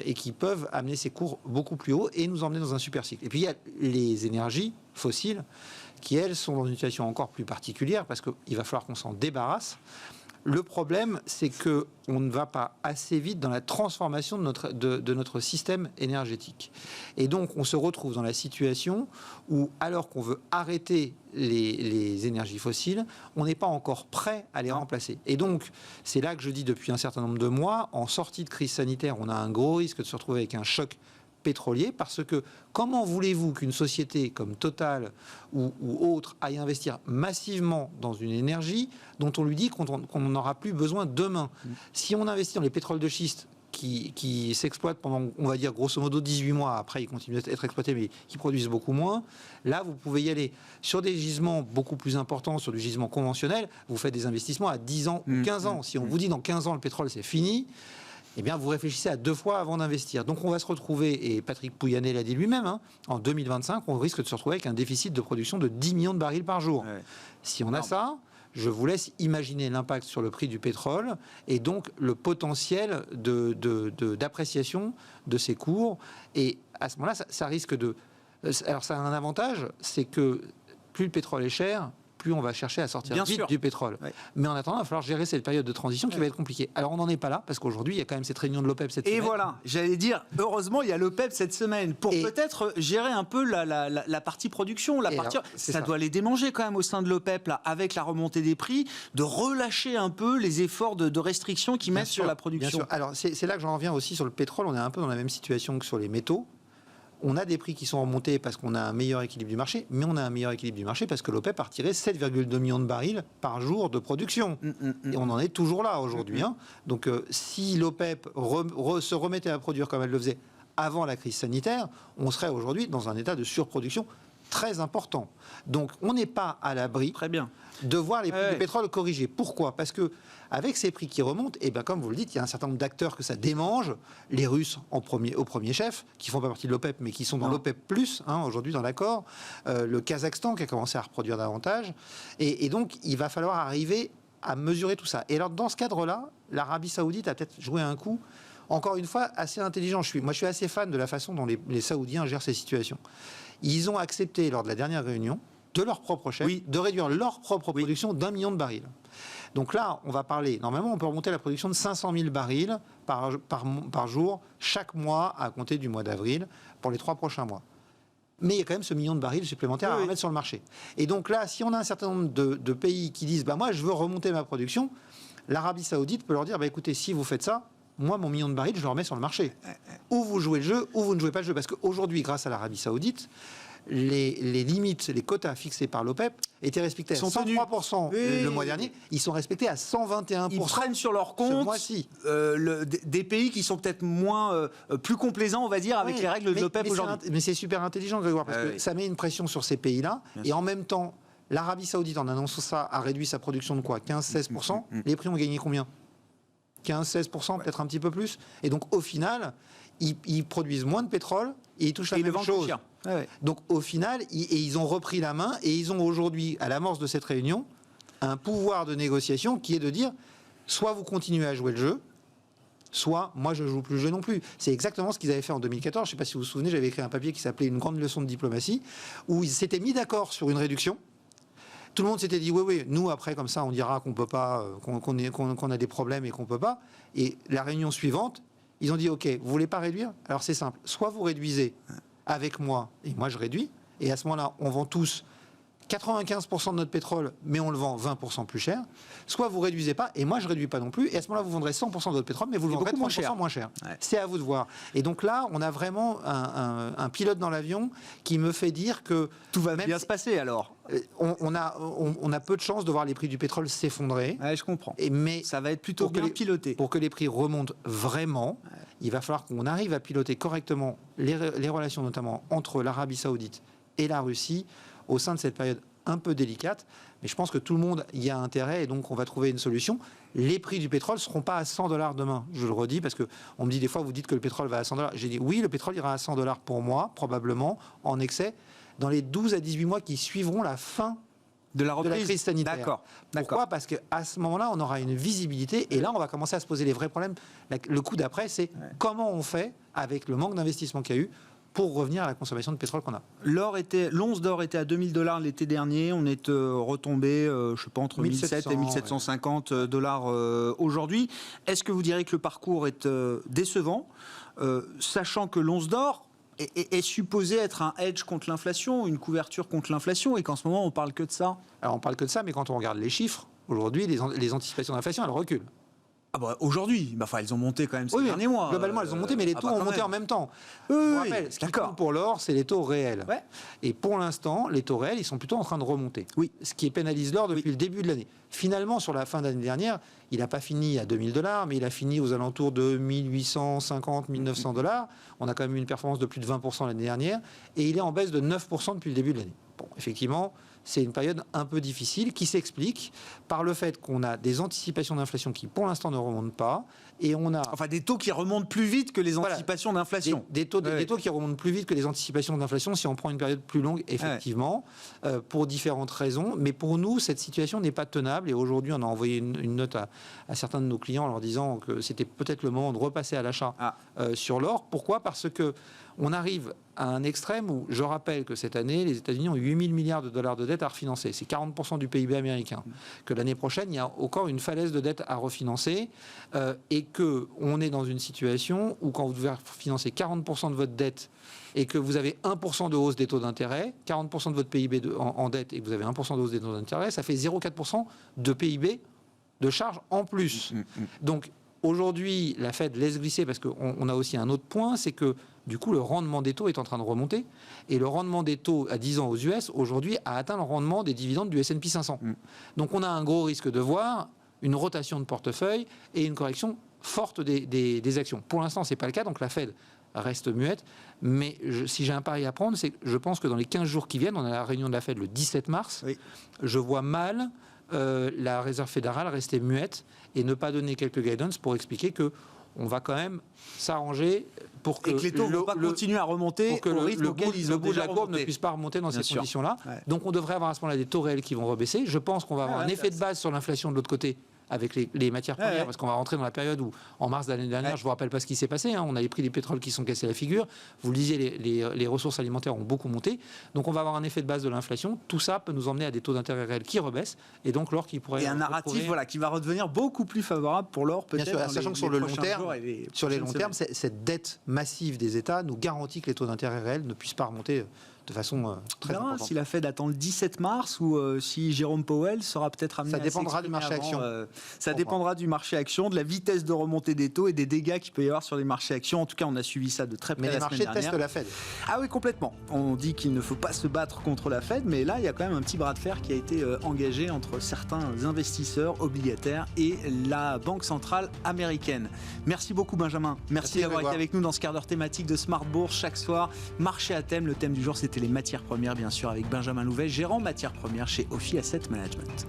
et qui peuvent amener ces cours beaucoup plus haut et nous emmener dans un super cycle. Et puis il y a les énergies fossiles qui, elles, sont dans une situation encore plus particulière parce qu'il va falloir qu'on s'en débarrasse. Le problème, c'est qu'on ne va pas assez vite dans la transformation de notre système énergétique. Et donc, on se retrouve dans la situation où, alors qu'on veut arrêter les énergies fossiles, on n'est pas encore prêt à les remplacer. Et donc, c'est là que je dis depuis un certain nombre de mois, en sortie de crise sanitaire, on a un gros risque de se retrouver avec un choc pétrolier, parce que comment voulez-vous qu'une société comme Total ou autre aille investir massivement dans une énergie dont on lui dit qu'on n'en aura plus besoin demain? Si on investit dans les pétroles de schiste qui s'exploitent pendant, on va dire, grosso modo 18 mois, après ils continuent d'être exploités, mais qui produisent beaucoup moins, là vous pouvez y aller. Sur des gisements beaucoup plus importants, sur du gisement conventionnel, vous faites des investissements à 10 ans ou 15 ans. Si on vous dit dans 15 ans le pétrole c'est fini, eh bien, vous réfléchissez à 2 fois avant d'investir. Donc, on va se retrouver, et Patrick Pouyanné l'a dit lui-même, en 2025, on risque de se retrouver avec un déficit de production de 10 millions de barils par jour. Ouais. Si on a ça, je vous laisse imaginer l'impact sur le prix du pétrole et donc le potentiel d'appréciation de ces cours. Et à ce moment-là, ça risque de... Alors, ça a un avantage, c'est que plus le pétrole est cher, plus on va chercher à sortir vite du pétrole. Ouais. Mais en attendant, il va falloir gérer cette période de transition qui va être compliquée. Alors on n'en est pas là, parce qu'aujourd'hui, il y a quand même cette réunion de l'OPEP cette semaine. Et voilà, j'allais dire, heureusement, il y a l'OPEP cette semaine, pour peut-être gérer un peu la partie production. Ça doit les démanger quand même au sein de l'OPEP, là, avec la remontée des prix, de relâcher un peu les efforts de restriction qu'ils mettent sur la production. Bien sûr. Alors c'est là que j'en reviens aussi sur le pétrole, on est un peu dans la même situation que sur les métaux. On a des prix qui sont remontés parce qu'on a un meilleur équilibre du marché, mais on a un meilleur équilibre du marché parce que l'OPEP a retiré 7,2 millions de barils par jour de production. Et on en est toujours là aujourd'hui. Donc si l'OPEP se remettait à produire comme elle le faisait avant la crise sanitaire, on serait aujourd'hui dans un état de surproduction très important. Donc on n'est pas à l'abri de voir les prix du pétrole corriger. Pourquoi ? Parce que avec ces prix qui remontent, et bien comme vous le dites, il y a un certain nombre d'acteurs que ça démange. Les Russes au premier chef, qui font pas partie de l'OPEP, mais qui sont dans l'OPEP+, aujourd'hui dans l'accord. Le Kazakhstan qui a commencé à reproduire davantage. Et donc il va falloir arriver à mesurer tout ça. Et alors dans ce cadre-là, l'Arabie Saoudite a peut-être joué un coup, encore une fois, assez intelligent. Moi je suis assez fan de la façon dont les Saoudiens gèrent ces situations. Ils ont accepté lors de la dernière réunion de leur propre chef de réduire leur propre production d'1 million de barils. Donc là, on va parler, normalement, on peut remonter la production de 500 000 barils par jour, chaque mois, à compter du mois d'avril, pour les 3 prochains mois. Mais il y a quand même ce million de barils supplémentaires à remettre sur le marché. Et donc là, si on a un certain nombre de pays qui disent moi, je veux remonter ma production, l'Arabie Saoudite peut leur dire écoutez, si vous faites ça, moi, mon million de barils, je le remets sur le marché. Ou vous jouez le jeu, ou vous ne jouez pas le jeu. Parce qu'aujourd'hui, grâce à l'Arabie Saoudite, les limites, les quotas fixés par l'OPEP étaient respectés à 103% le mois dernier. Ils sont respectés à 121%. Ils prennent sur leur compte des pays qui sont peut-être plus complaisants, on va dire, avec les règles de l'OPEP aujourd'hui. Mais c'est super intelligent, Grégoire, parce que ça met une pression sur ces pays-là. Et en même temps, l'Arabie Saoudite, en annonçant ça, a réduit sa production de quoi 15-16%. Les prix ont gagné combien 15-16%, peut-être un petit peu plus. Et donc, au final, ils produisent moins de pétrole et ils touchent la même chose. Donc, au final, ils ont repris la main et ils ont aujourd'hui, à l'amorce de cette réunion, un pouvoir de négociation qui est de dire soit vous continuez à jouer le jeu, soit moi je joue plus le jeu non plus. C'est exactement ce qu'ils avaient fait en 2014. Je ne sais pas si vous vous souvenez, j'avais écrit un papier qui s'appelait Une grande leçon de diplomatie, où ils s'étaient mis d'accord sur une réduction. Tout le monde s'était dit oui, nous après comme ça on dira qu'on peut pas, qu'on a des problèmes et qu'on peut pas. Et la réunion suivante, ils ont dit ok, vous voulez pas réduire ? Alors c'est simple, soit vous réduisez avec moi et moi je réduis, et à ce moment-là on vend tous 95% de notre pétrole, mais on le vend 20% plus cher, soit vous réduisez pas, et moi je réduis pas non plus, et à ce moment-là vous vendrez 100% de votre pétrole, mais vous le vendrez 30% moins cher. Ouais. C'est à vous de voir. Et donc là, on a vraiment un pilote dans l'avion qui me fait dire que tout va bien se passer alors. On a peu de chances de voir les prix du pétrole s'effondrer. Ouais, je comprends. Mais ça va être plutôt bien piloté. Pour que les prix remontent vraiment, il va falloir qu'on arrive à piloter correctement les relations, notamment entre l'Arabie Saoudite et la Russie, au sein de cette période un peu délicate. Mais je pense que tout le monde y a intérêt et donc on va trouver une solution. Les prix du pétrole ne seront pas à $100 demain. Je le redis parce qu'on me dit des fois, vous dites que le pétrole va à $100. J'ai dit oui, le pétrole ira à $100 pour moi, probablement, en excès, dans les 12 à 18 mois qui suivront la fin de la crise sanitaire. D'accord. Pourquoi ? Parce qu'à ce moment-là, on aura une visibilité et là, on va commencer à se poser les vrais problèmes. Le coup d'après, c'est comment on fait avec le manque d'investissement qu'il y a eu pour revenir à la consommation de pétrole qu'on a. L'once d'or était à $2000 l'été dernier. On est retombé, je sais pas, entre 1700 et 1750 dollars aujourd'hui. Est-ce que vous direz que le parcours est décevant, sachant que l'once d'or est supposé être un hedge contre l'inflation, une couverture contre l'inflation, et qu'en ce moment on parle que de ça? Alors on parle que de ça, mais quand on regarde les chiffres, aujourd'hui les anticipations d'inflation, elles reculent. Ah bah aujourd'hui, elles ont monté quand même ces derniers mois. Globalement, elles ont monté, mais les taux ont monté en même temps. Oui, je vous rappelle, ce qui compte pour l'or, c'est les taux réels. Ouais. Et pour l'instant, les taux réels, ils sont plutôt en train de remonter. Oui. Ce qui pénalise l'or depuis le début de l'année. Finalement, sur la fin d'année dernière, il n'a pas fini à $2000, mais il a fini aux alentours de 1850, 1900 $. On a quand même eu une performance de plus de 20% l'année dernière, et il est en baisse de 9% depuis le début de l'année. Bon, effectivement, c'est une période un peu difficile qui s'explique par le fait qu'on a des anticipations d'inflation qui, pour l'instant, ne remontent pas. Et on a... Enfin, des taux qui remontent plus vite que les anticipations d'inflation. Des taux qui remontent plus vite que les anticipations d'inflation si on prend une période plus longue, effectivement, pour différentes raisons. Mais pour nous, cette situation n'est pas tenable. Et aujourd'hui, on a envoyé une note à certains de nos clients en leur disant que c'était peut-être le moment de repasser à l'achat sur l'or. Pourquoi ? Parce que on arrive à un extrême où, je rappelle que cette année, les États-Unis ont 8 000 milliards de dollars de dettes à refinancer. C'est 40% du PIB américain. Que l'année prochaine, il y a encore une falaise de dettes à refinancer et qu'on est dans une situation où quand vous devez financer 40% de votre dette et que vous avez 1% de hausse des taux d'intérêt, 40% de votre PIB en dette et que vous avez 1% de hausse des taux d'intérêt, ça fait 0,4% de PIB de charge en plus. Donc, aujourd'hui, la Fed laisse glisser parce qu'on a aussi un autre point, c'est que du coup, le rendement des taux est en train de remonter. Et le rendement des taux à 10 ans aux US, aujourd'hui, a atteint le rendement des dividendes du S&P 500. Donc, on a un gros risque de voir une rotation de portefeuille et une correction forte des actions. Pour l'instant, ce n'est pas le cas. Donc, la Fed reste muette. Mais si j'ai un pari à prendre, c'est que je pense que dans les 15 jours qui viennent, on a la réunion de la Fed le 17 mars, je vois mal la Réserve fédérale rester muette et ne pas donner quelques guidance pour expliquer que on va quand même s'arranger pour que les taux ne vont pas continuer à remonter, pour que le bout de la courbe ne puisse pas remonter dans ces conditions-là. Donc on devrait avoir à ce moment-là des taux réels qui vont rebaisser. Je pense qu'on va avoir un effet de base sur l'inflation de l'autre côté avec les matières premières, parce qu'on va rentrer dans la période où, en mars de l'année dernière, je ne vous rappelle pas ce qui s'est passé, on a les prix des pétroles qui sont cassés la figure, vous le disiez, les ressources alimentaires ont beaucoup monté, donc on va avoir un effet de base de l'inflation, tout ça peut nous emmener à des taux d'intérêt réels qui rebaissent, et donc l'or qui pourrait... Et un narratif qui va redevenir beaucoup plus favorable pour l'or, peut-être. Bien sûr, sachant que sur le long terme, cette dette massive des États nous garantit que les taux d'intérêt réels ne puissent pas remonter de façon très importante. Si la Fed attend le 17 mars ou si Jérôme Powell sera peut-être amené à dépendra du marché action. Ça dépendra du marché action, de la vitesse de remontée des taux et des dégâts qu'il peut y avoir sur les marchés actions. En tout cas, on a suivi ça de très près la semaine dernière. Mais les marchés testent la Fed. Ah oui, complètement. On dit qu'il ne faut pas se battre contre la Fed, mais là, il y a quand même un petit bras de fer qui a été engagé entre certains investisseurs obligataires et la Banque centrale américaine. Merci beaucoup, Benjamin. Merci d'avoir été avec nous dans ce quart d'heure thématique de Smart Bourse chaque soir. Marché à thème. Le thème du jour, c'était les matières premières, bien sûr, avec Benjamin Louvet, gérant matières premières chez Ophi Asset Management.